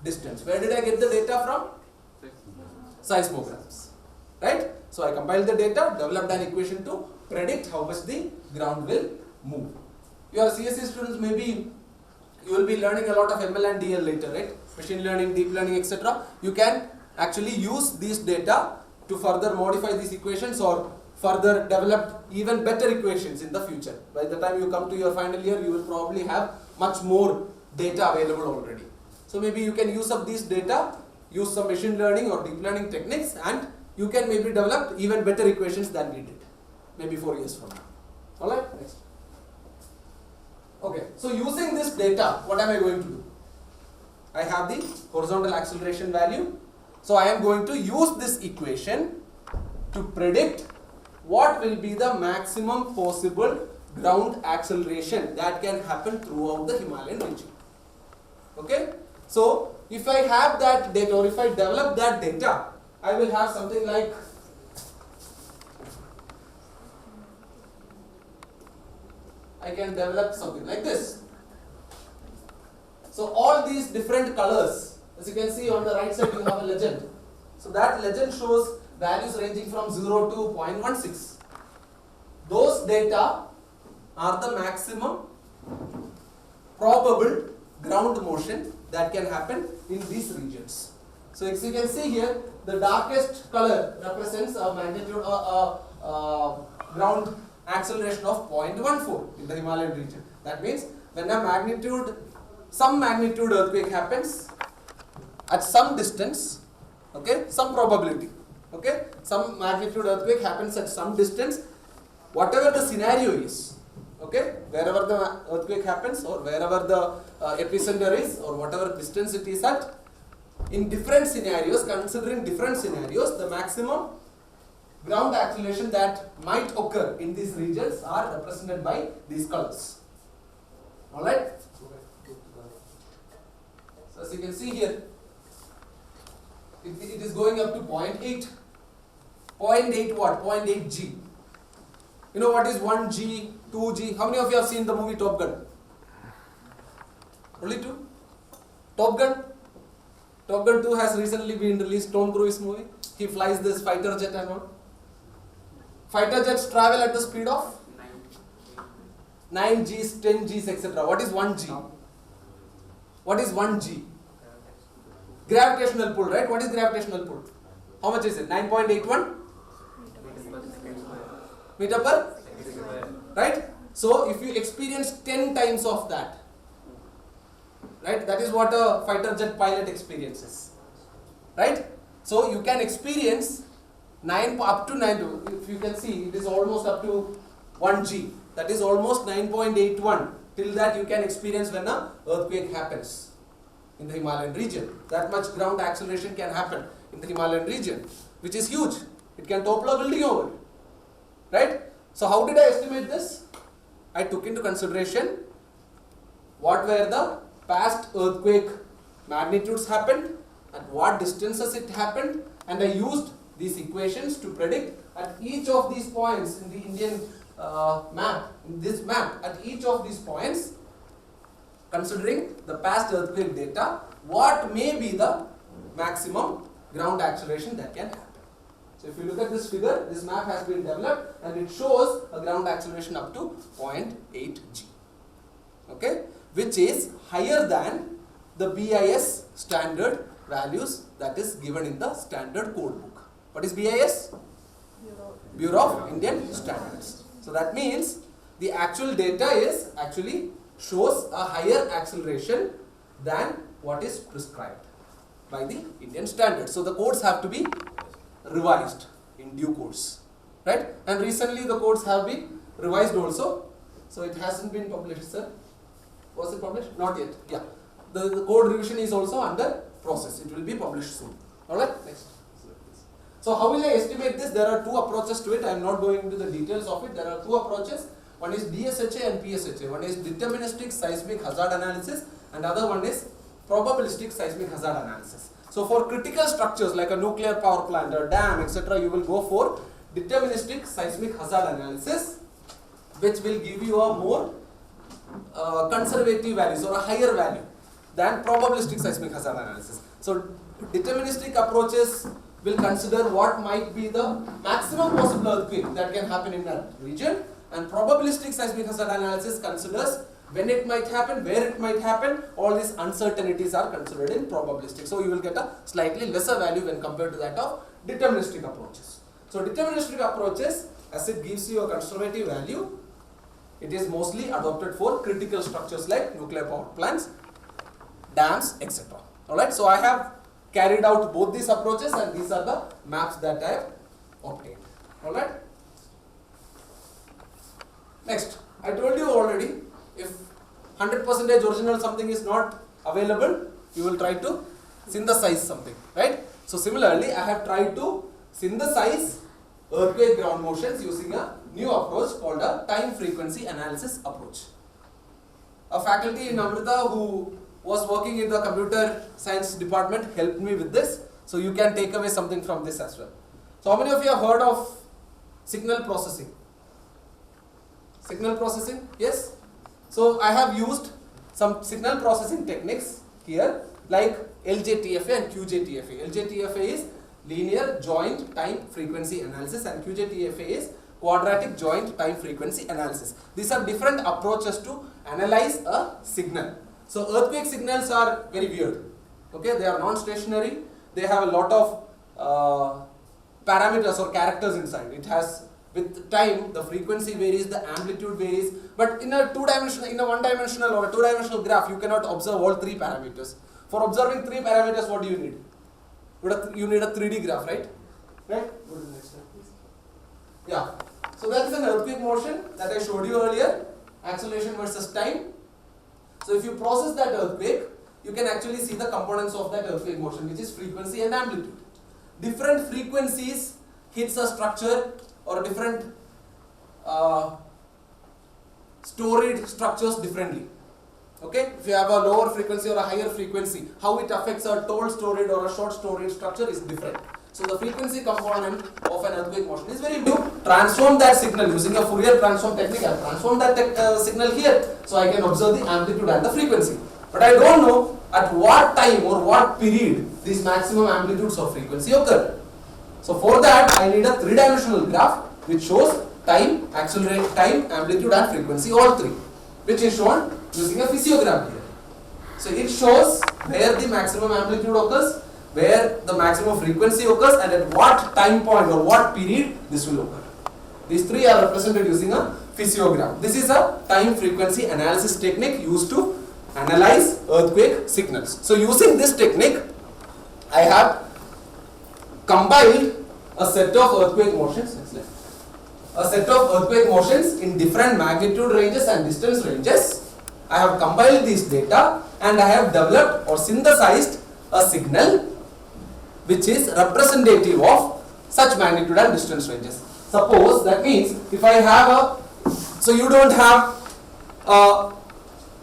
C: distance. Where did I get the data from? Seismograms. Right? So I compiled the data, developed an equation to predict how much the ground will move. Your CSE students, maybe you will be learning a lot of ML and DL later, right? Machine learning, deep learning, etc. You can actually use these data to further modify these equations or further develop even better equations in the future. By the time you come to your final year, you will probably have much more data available already. So maybe you can use up these data, use some machine learning or deep learning techniques, and you can maybe develop even better equations than we did, maybe 4 years from now. Alright, next. Okay, so using this data, what am I going to do? I have the horizontal acceleration value. So I am going to use this equation to predict what will be the maximum possible ground acceleration that can happen throughout the Himalayan region. Okay, so if I have that data, or if I develop that data, I will have something like I can develop something like this. So all these different colors, as you can see on the right side, you have a legend. So that legend shows values ranging from 0 to 0.16. Those data are the maximum probable ground motion that can happen in these regions. So as you can see here, the darkest color represents a magnitude ground acceleration of 0.14 in the Himalayan region. That means when a some magnitude earthquake happens at some distance, okay, some probability, okay, some magnitude earthquake happens at some distance, whatever the scenario is, okay, wherever the earthquake happens or wherever the epicenter is or whatever distance it is at, in different scenarios, considering different scenarios, the maximum ground acceleration that might occur in these regions are represented by these colors. Alright? So as you can see here, it is going up to 0.8. 0.8 what? 0.8 G. You know what is 1 G, 2 G? How many of you have seen the movie Top Gun? Only 2? Top Gun? Top Gun 2 has recently been released, Tom Cruise movie. He flies this fighter jet and all. Fighter jets travel at the speed of 9 Gs, 10 Gs, etc. What is 1 G? What is 1 G? Gravitational pull, right? What is gravitational pull? How much is it? 9.81 meter per? Right? So if you experience 10 times of that, right? That is what a fighter jet pilot experiences. Right? So you can experience up to 9, if you can see, it is almost up to 1 G. That is almost 9.81. Till that you can experience when an earthquake happens in the Himalayan region. That much ground acceleration can happen in the Himalayan region, which is huge. It can topple a building over. Right? So how did I estimate this? I took into consideration what were the past earthquake magnitudes happened, at what distances it happened, and I used these equations to predict at each of these points in the Indian map, in this map, at each of these points, considering the past earthquake data, what may be the maximum ground acceleration that can happen. So if you look at this figure, this map has been developed and it shows a ground acceleration up to 0.8 G. okay, which is higher than the BIS standard values that is given in the standard code book. What is BIS? Bureau of Indian Standards. So that means the actual data is actually shows a higher acceleration than what is prescribed by the Indian standards. So the codes have to be revised in due course, right? And recently the codes have been revised also. So it hasn't been published, sir. Was it published? Not yet. Yeah. The code revision is also under process. It will be published soon. Alright, next. So how will I estimate this? There are two approaches to it. I am not going into the details of it. There are two approaches. One is DSHA and PSHA. One is deterministic seismic hazard analysis and other one is probabilistic seismic hazard analysis. So for critical structures like a nuclear power plant or dam, etc., you will go for deterministic seismic hazard analysis, which will give you a more conservative values or a higher value than probabilistic seismic hazard analysis. So deterministic approaches will consider what might be the maximum possible earthquake that can happen in that region, and probabilistic seismic hazard analysis considers when it might happen, where it might happen. All these uncertainties are considered in probabilistic. So you will get a slightly lesser value when compared to that of deterministic approaches. So deterministic approaches, as it gives you a conservative value, it is mostly adopted for critical structures like nuclear power plants, dams, etc. Alright, so I have carried out both these approaches and these are the maps that I have obtained. Alright. Next, I told you already, if 100% original something is not available, you will try to synthesize something, right? So similarly, I have tried to synthesize earthquake ground motions using a new approach called a time frequency analysis approach. A faculty in Amrita who was working in the computer science department helped me with this, so you can take away something from this as well. So how many of you have heard of signal processing? Signal processing? Yes? So I have used some signal processing techniques here like LJTFA and QJTFA. LJTFA is linear joint time frequency analysis and QJTFA is quadratic joint time frequency analysis. These are different approaches to analyze a signal. So earthquake signals are very weird. Okay, they are non-stationary. They have a lot of parameters or characters inside. It has, with time, the frequency varies, the amplitude varies. But in a one-dimensional or a two-dimensional graph, you cannot observe all three parameters. For observing three parameters, what do you need? You need a 3D graph, right? Right? Go to the next slide, please. Yeah. So that is an earthquake motion that I showed you earlier. Acceleration versus time. So if you process that earthquake, you can actually see the components of that earthquake motion, which is frequency and amplitude. Different frequencies hits a structure or different storied structures differently. Okay, if you have a lower frequency or a higher frequency, how it affects a tall storied or a short storied structure is different. So the frequency component of an earthquake motion is very important. Transform that signal using a Fourier transform technique. I transform that signal here, so I can observe the amplitude and the frequency. But I don't know at what time or what period these maximum amplitudes of frequency occur. So for that, I need a three-dimensional graph which shows time, accelerate time, amplitude and frequency, all three, which is shown using a physiogram here. So it shows where the maximum amplitude occurs, where the maximum frequency occurs, and at what time point or what period this will occur. These three are represented using a physiogram. This is a time frequency analysis technique used to analyze earthquake signals. So using this technique, I have compiled a set of earthquake motions. A set of earthquake motions in different magnitude ranges and distance ranges. I have compiled these data and I have developed or synthesized a signal which is representative of such magnitude and distance ranges. Suppose that means if I have so you don't have a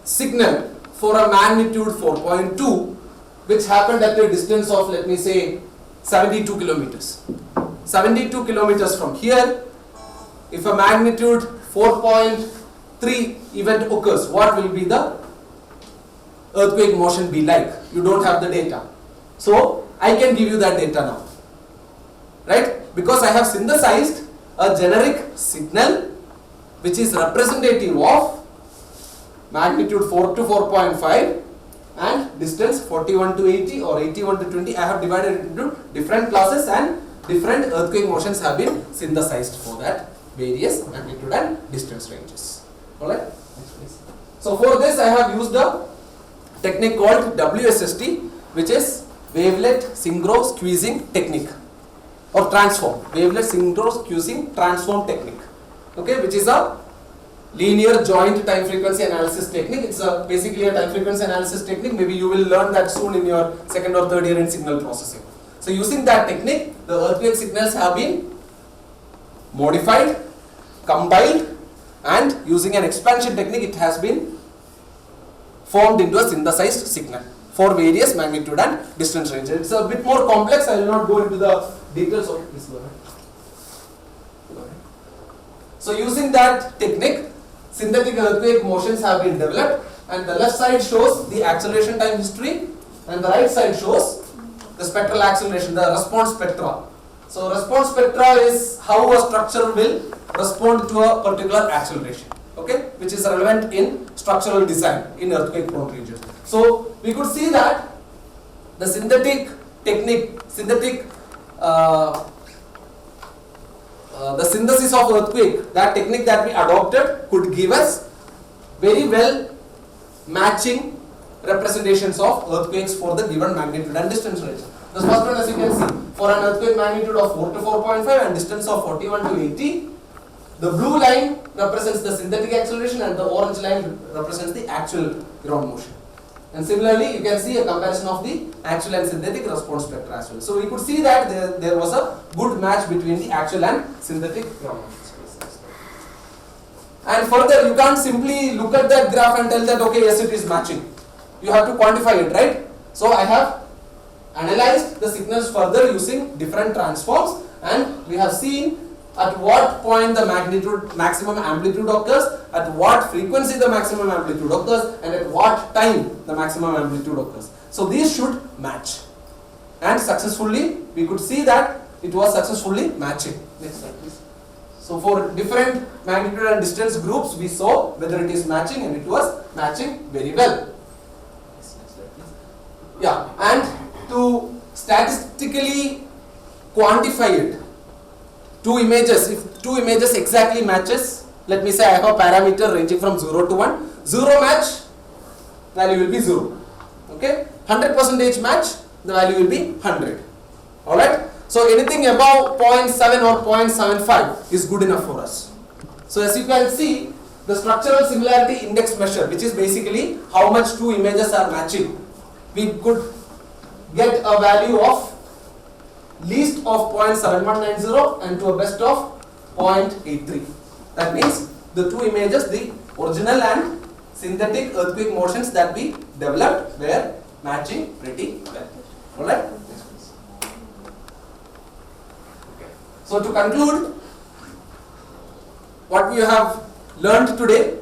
C: signal for a magnitude 4.2 which happened at a distance of, let me say, 72 kilometers. 72 kilometers from here, if a magnitude 4.3 event occurs, what will be the earthquake motion be like? You don't have the data. So I can give you that data now, right? Because I have synthesized a generic signal which is representative of magnitude 4 to 4.5 and distance 41 to 80 or 81 to 20. I have divided it into different classes and different earthquake motions have been synthesized for that various magnitude and distance ranges. Alright? Next please. So for this I have used a technique called WSST, which is wavelet synchro squeezing technique or transform. Wavelet synchro squeezing transform technique. Okay, which is a linear joint time frequency analysis technique. It's basically a time frequency analysis technique. Maybe you will learn that soon in your second or third year in signal processing. So using that technique, the earthquake signals have been modified, compiled, and using an expansion technique, it has been formed into a synthesized signal for various magnitude and distance range. It's a bit more complex. I will not go into the details of it. Please go ahead. So using that technique, synthetic earthquake motions have been developed, and the left side shows the acceleration time history and the right side shows the spectral acceleration, the response spectra. So response spectra is how a structure will respond to a particular acceleration, okay, which is relevant in structural design in earthquake prone regions. So we could see that the synthetic technique, the synthesis of earthquake, that technique that we adopted could give us very well matching representations of earthquakes for the given magnitude and distance range. The first one, as you can see, for an earthquake magnitude of 4 to 4.5 and distance of 41 to 80, the blue line represents the synthetic acceleration and the orange line represents the actual ground motion. And similarly, you can see a comparison of the actual and synthetic response spectra as well. So we could see that there was a good match between the actual and synthetic ground motion. And further, you can't simply look at that graph and tell that, okay, yes, it is matching. You have to quantify it, right? So I have analyzed the signals further using different transforms, and we have seen at what point the maximum amplitude occurs, at what frequency the maximum amplitude occurs, and at what time the maximum amplitude occurs. So these should match. And successfully, we could see that it was successfully matching. Next slide please. So for different magnitude and distance groups, we saw whether it is matching, and it was matching very well. Next slide please. Yeah, and to statistically quantify it, if two images exactly matches, let me say I have a parameter ranging from 0 to 1, 0 match, value will be 0, okay, 100% match, the value will be 100, alright. So anything above 0.7 or 0.75 is good enough for us. So as you can see, the structural similarity index measure, which is basically how much two images are matching, we could get a value of least of 0.7190 and to a best of 0.83. That means the two images, the original and synthetic earthquake motions that we developed were matching pretty well. Alright? Okay. So to conclude, what we have learned today,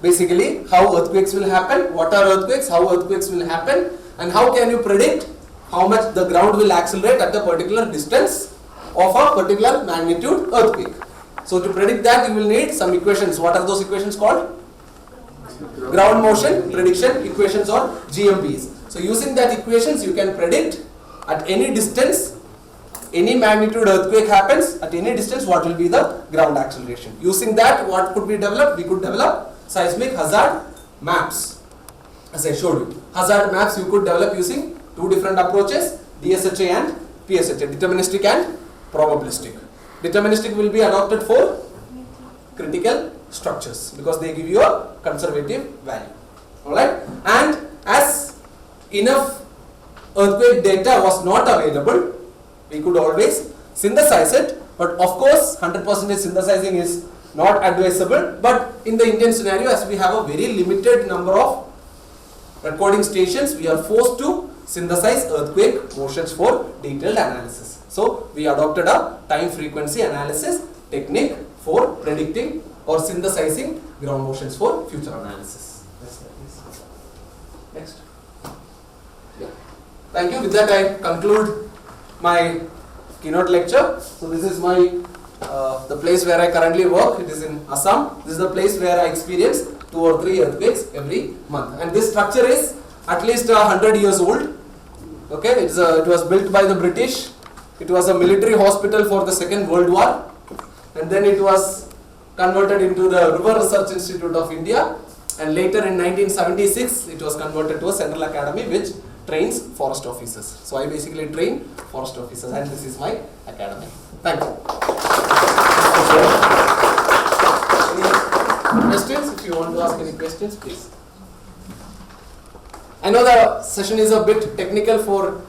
C: basically how earthquakes will happen, what are earthquakes, how earthquakes will happen, and how can you predict how much the ground will accelerate at a particular distance of a particular magnitude earthquake. So to predict that, you will need some equations. What are those equations called? Ground motion prediction equations, or GMPs. So using that equations, you can predict at any distance, any magnitude earthquake happens, at any distance what will be the ground acceleration. Using that, what could be developed? We could develop seismic hazard maps. As I showed you, hazard maps you could develop using two different approaches, DSHA and PSHA, deterministic and probabilistic. Deterministic will be adopted for critical structures because they give you a conservative value. Alright, and as enough earthquake data was not available, we could always synthesize it, but of course 100% synthesizing is not advisable. But in the Indian scenario, as we have a very limited number of recording stations, we are forced to synthesize earthquake motions for detailed analysis. So we adopted a time frequency analysis technique for predicting or synthesizing ground motions for future analysis. Next. Yeah. Thank you. With that, I conclude my keynote lecture. So this is my the place where I currently work. It is in Assam. This is the place where I experience 2 or 3 earthquakes every month. And this structure is at least 100 years old. Okay, it was built by the British. It was a military hospital for the Second World War, and then it was converted into the River Research Institute of India, and later in 1976 it was converted to a central academy which trains forest officers. So I basically train forest officers, and this is my academy. Thank you. Any questions? If you want to ask any questions, please. I know the session is a bit technical for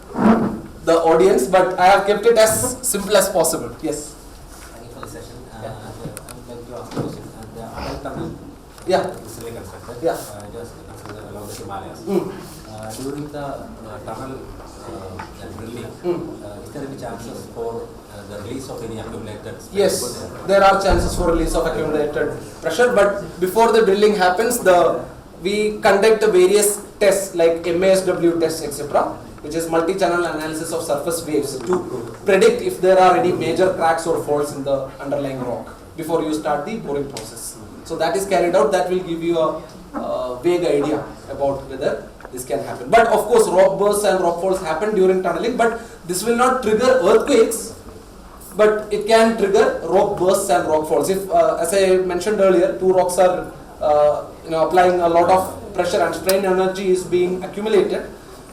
C: the audience, but I have kept it as simple as possible. Yes.
F: Thank you for the session. I would like to ask a question. The adult tunnel is really constructed. Just consider along the Himalayas. During the tunnel drilling, is there any chances for the release of any accumulated pressure?
C: Yes, there are chances for release of accumulated pressure, but before the drilling happens, we conduct various tests like MASW tests, etc., which is multi-channel analysis of surface waves to predict if there are any major cracks or faults in the underlying rock before you start the boring process. So that is carried out. That will give you a vague idea about whether this can happen. But of course, rock bursts and rock falls happen during tunneling, but this will not trigger earthquakes, but it can trigger rock bursts and rock falls. If, as I mentioned earlier, two rocks are applying a lot of pressure and strain energy is being accumulated.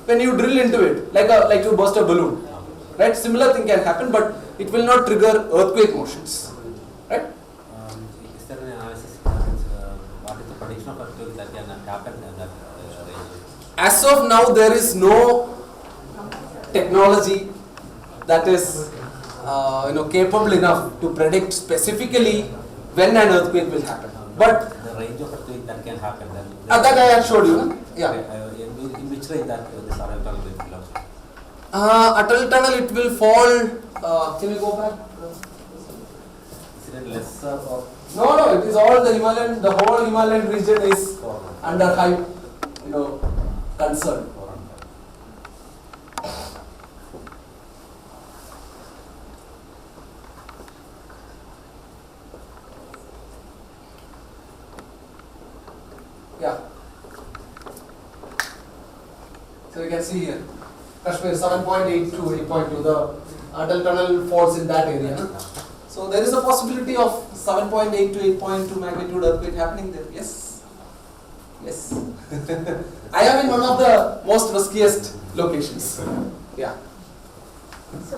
C: When you drill into it, like you burst a balloon, right? Similar thing can happen, but it will not trigger earthquake motions, right?
F: Is there an analysis? What is the prediction of earthquake that can happen in that range?
C: As of now, there is no technology that is capable enough to predict specifically when an earthquake will happen. But
F: the range of earthquake that can happen.
C: That I had showed you, no? Yeah.
F: In which range that this Atal tunnel will belong?
C: Atal tunnel, it will fall. Can we go back?
F: Is it lesser or?
C: No, it is all the Himalayan. The whole Himalayan region is under high, concern. Yeah. So you can see here, Kashmir 7.8 to 8.2. The Atal tunnel falls in that area. So there is a possibility of 7.8 to 8.2 magnitude earthquake happening there. Yes. Yes. I am in one of the most riskiest locations. Yeah.
B: So,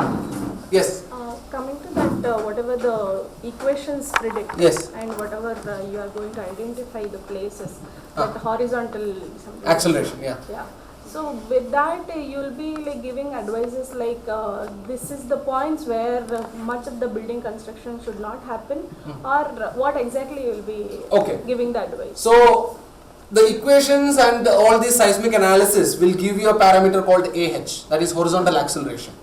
C: Yes.
B: coming to that, whatever the equations predict,
C: Yes.
B: and whatever you are going to identify the places, that horizontal something.
C: Acceleration. Yeah.
B: Yeah. So with that, you will be like giving advices like this is the points where much of the building construction should not happen, or what exactly you will be giving the advice.
C: So the equations and all this seismic analysis will give you a parameter called AH, that is horizontal acceleration.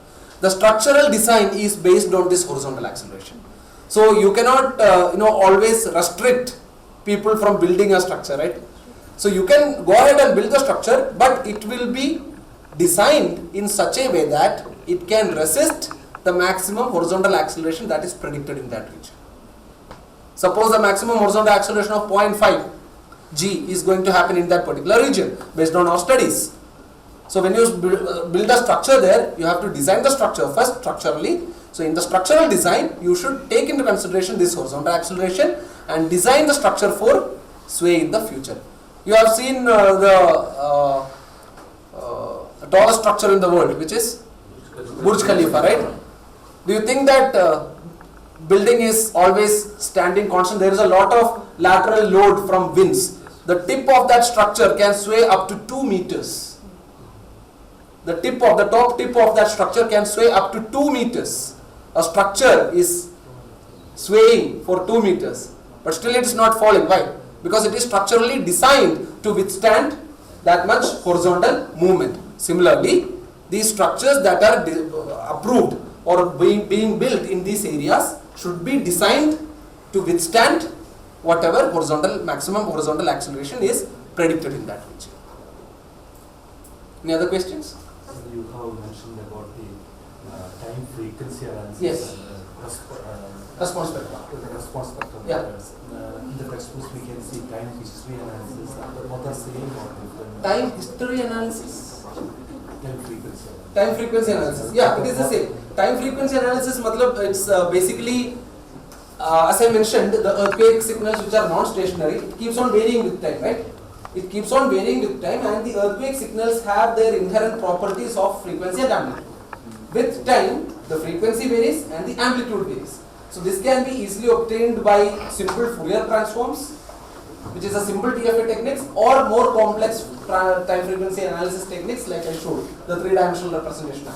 C: The structural design is based on this horizontal acceleration. So you cannot always restrict people from building a structure, right? So you can go ahead and build the structure, but it will be designed in such a way that it can resist the maximum horizontal acceleration that is predicted in that region. Suppose the maximum horizontal acceleration of 0.5 g is going to happen in that particular region based on our studies. So when you build a structure there, you have to design the structure first structurally. So in the structural design, you should take into consideration this horizontal acceleration and design the structure for sway in the future. You have seen the tallest structure in the world, which is Burj Khalifa, right? Do you think that building is always standing constant? There is a lot of lateral load from winds. The tip of that structure can sway up to 2 meters. The top tip of that structure can sway up to 2 meters. A structure is swaying for 2 meters, but still it is not falling. Why? Because it is structurally designed to withstand that much horizontal movement. Similarly, these structures that are approved or being built in these areas should be designed to withstand whatever maximum horizontal acceleration is predicted in that region. Any other questions?
D: You have mentioned about the time frequency analysis.
C: Yes. Response spectrum.
D: The response spectrum.
C: Yeah.
D: In the textbooks we can see time history analysis. Both are same or different?
C: Time history analysis.
D: Time frequency.
C: Time frequency analysis. Yeah, it is the same. Time frequency analysis, matlab, it's basically, as I mentioned, the earthquake signals which are non-stationary, it keeps on varying with time, right? It keeps on varying with time, and the earthquake signals have their inherent properties of frequency and amplitude. With time, the frequency varies and the amplitude varies. So this can be easily obtained by simple Fourier transforms, which is a simple TFA techniques, or more complex time frequency analysis techniques like I showed, the 3-dimensional representation.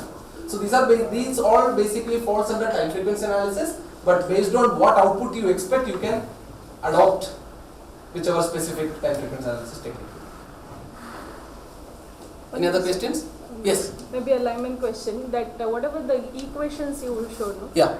C: So these all basically falls under time frequency analysis, but based on what output you expect, you can adopt whichever specific time frequency analysis technique. Any other questions? Yes.
G: Maybe a layman question that whatever the equations you showed, no?
C: Yeah.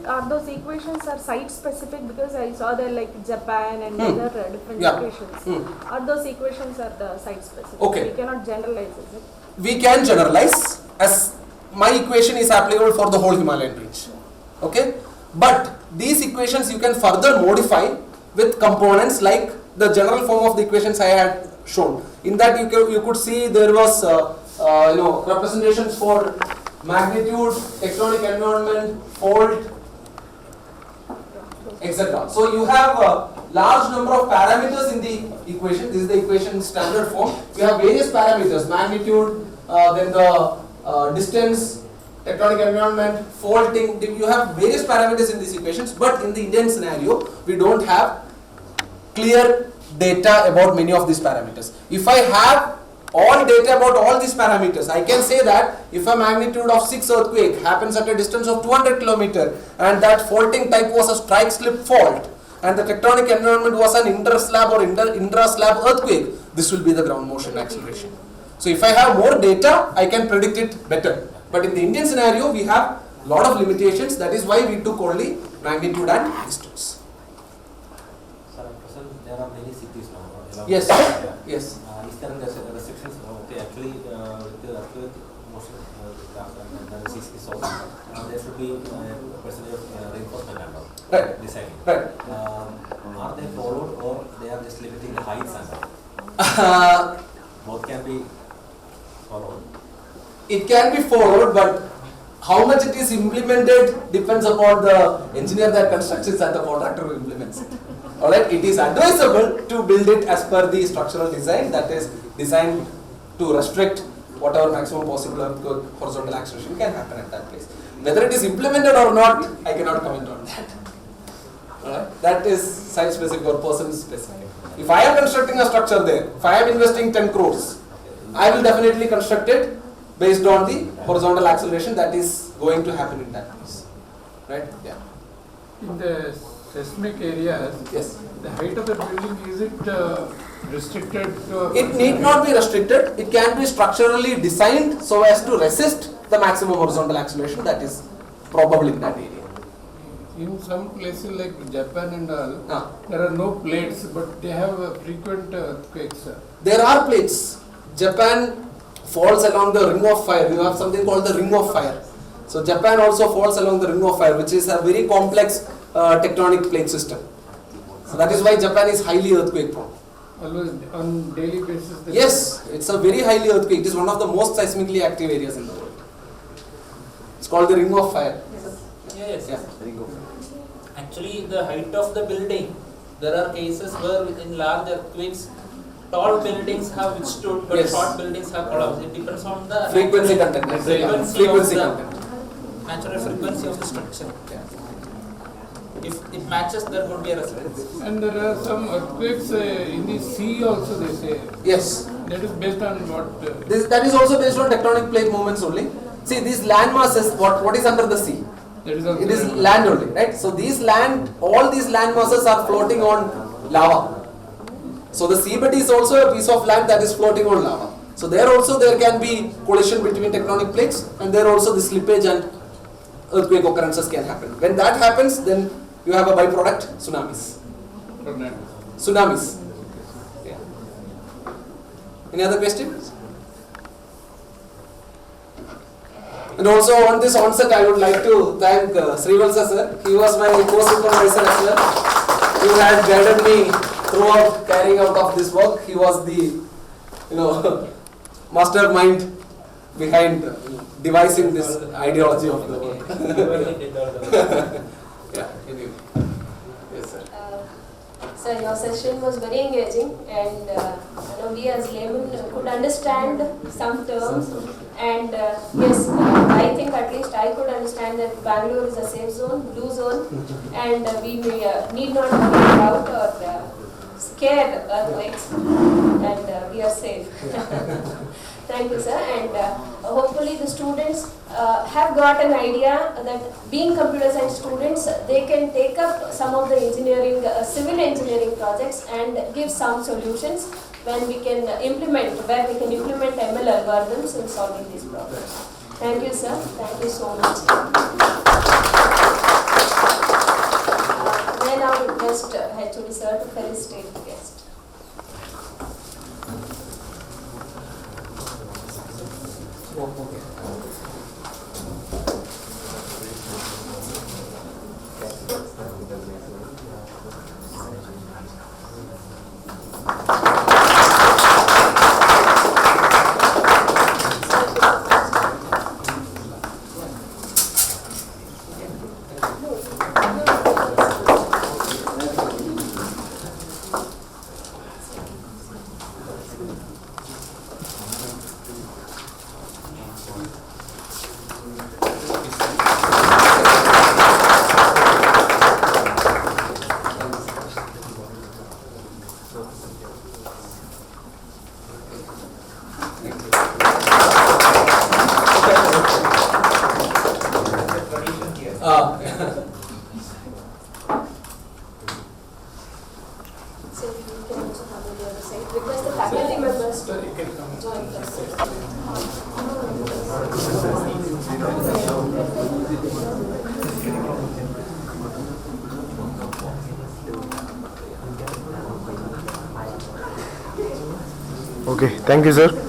G: Are those equations are site specific? Because I saw there like Japan and other different equations. Are those equations are the site specific?
C: Okay.
G: We cannot generalize, is it?
C: We can generalize, as my equation is applicable for the whole Himalayan range. Okay? But these equations you can further modify with components like the general form of the equations I had shown. In that you could see there was representations for magnitude, tectonic environment, fault, etc. So you have a large number of parameters in the equation. This is the equation standard form. You have various parameters: magnitude, then the distance, tectonic environment, faulting. You have various parameters in these equations, but in the Indian scenario, we don't have clear data about many of these parameters. If I have all data about all these parameters, I can say that if a magnitude of 6 earthquake happens at a distance of 200 km and that faulting type was a strike slip fault and the tectonic environment was an inter-slab or intra-slab earthquake, this will be the ground motion acceleration. So if I have more data, I can predict it better. But in the Indian scenario, we have a lot of limitations. That is why we took only magnitude and distance.
F: Sir, at present there are many cities now.
C: Yes. Yes.
F: Is there restrictions? Okay, actually, with the earthquake motion, and the CC also, there should be a percentage of reinforcement and all.
C: Right.
F: Deciding.
C: Right.
F: Are they followed, or they are just limiting the heights and all? Both can be followed.
C: It can be followed, but how much it is implemented depends upon the engineer that constructs it and the contractor who implements it. Alright, it is advisable to build it as per the structural design, that is designed to restrict whatever maximum possible horizontal acceleration can happen at that place. Whether it is implemented or not, I cannot comment on that. Alright, that is site specific or person specific. If I am constructing a structure there, if I am investing 10 crores, I will definitely construct it based on the horizontal acceleration that is going to happen in that place. Right? Yeah.
H: In the seismic areas,
C: Yes.
H: the height of the building, is it restricted to?
C: It need not be restricted. It can be structurally designed so as to resist the maximum horizontal acceleration that is probable in that area.
H: In some places like Japan and all,
C: Ah.
H: there are no plates, but they have frequent earthquakes.
C: There are plates. Japan falls along the ring of fire. You have something called the ring of fire. So Japan also falls along the ring of fire, which is a very complex tectonic plate system. So that is why Japan is highly earthquake prone.
H: Always on daily basis.
C: Yes, it's a very highly earthquake. It is one of the most seismically active areas in the world. It's called the ring of fire.
I: Yes.
C: Yeah.
I: Actually, the height of the building, there are cases where in large earthquakes, tall buildings have withstood, but
C: Yes.
I: short buildings have collapsed. It depends on the
C: Frequency content.
I: frequency of
C: content.
I: the natural frequency of the structure. If it matches, there would be a resistance.
H: And there are some earthquakes in the sea also, they say.
C: Yes.
H: That is based on what?
C: That is also based on tectonic plate movements only. See, these land masses, what is under the sea?
H: That is also
C: It is land only, right? So all these land masses are floating on lava. So the seabed is also a piece of land that is floating on lava. So there can be collision between tectonic plates, and there also the slippage and earthquake occurrences can happen. When that happens, then you have a byproduct, tsunamis. Tsunamis. Yeah. Any other questions? And also on this onset, I would like to thank Srivalsa sir. He was my co-supervisor as well. He had guided me throughout carrying out of this work. He was the, mastermind behind devising this ideology of the work. Yeah, anyway. Yes, sir.
A: So your session was very engaging, and we as laymen could understand some terms. And yes, I think at least I could understand that Bangalore is a safe zone, blue zone, and we need not worry about or scare earthquakes, and we are safe. Thank you, sir. And hopefully the students have got an idea that being computer science students, they can take up some of the engineering, civil engineering projects and give some solutions when we can implement, where we can implement ML algorithms in solving these problems. Thank you, sir. Thank you so much. May I now request HOD sir to felicitate the guest.
J: Okay, thank you, sir.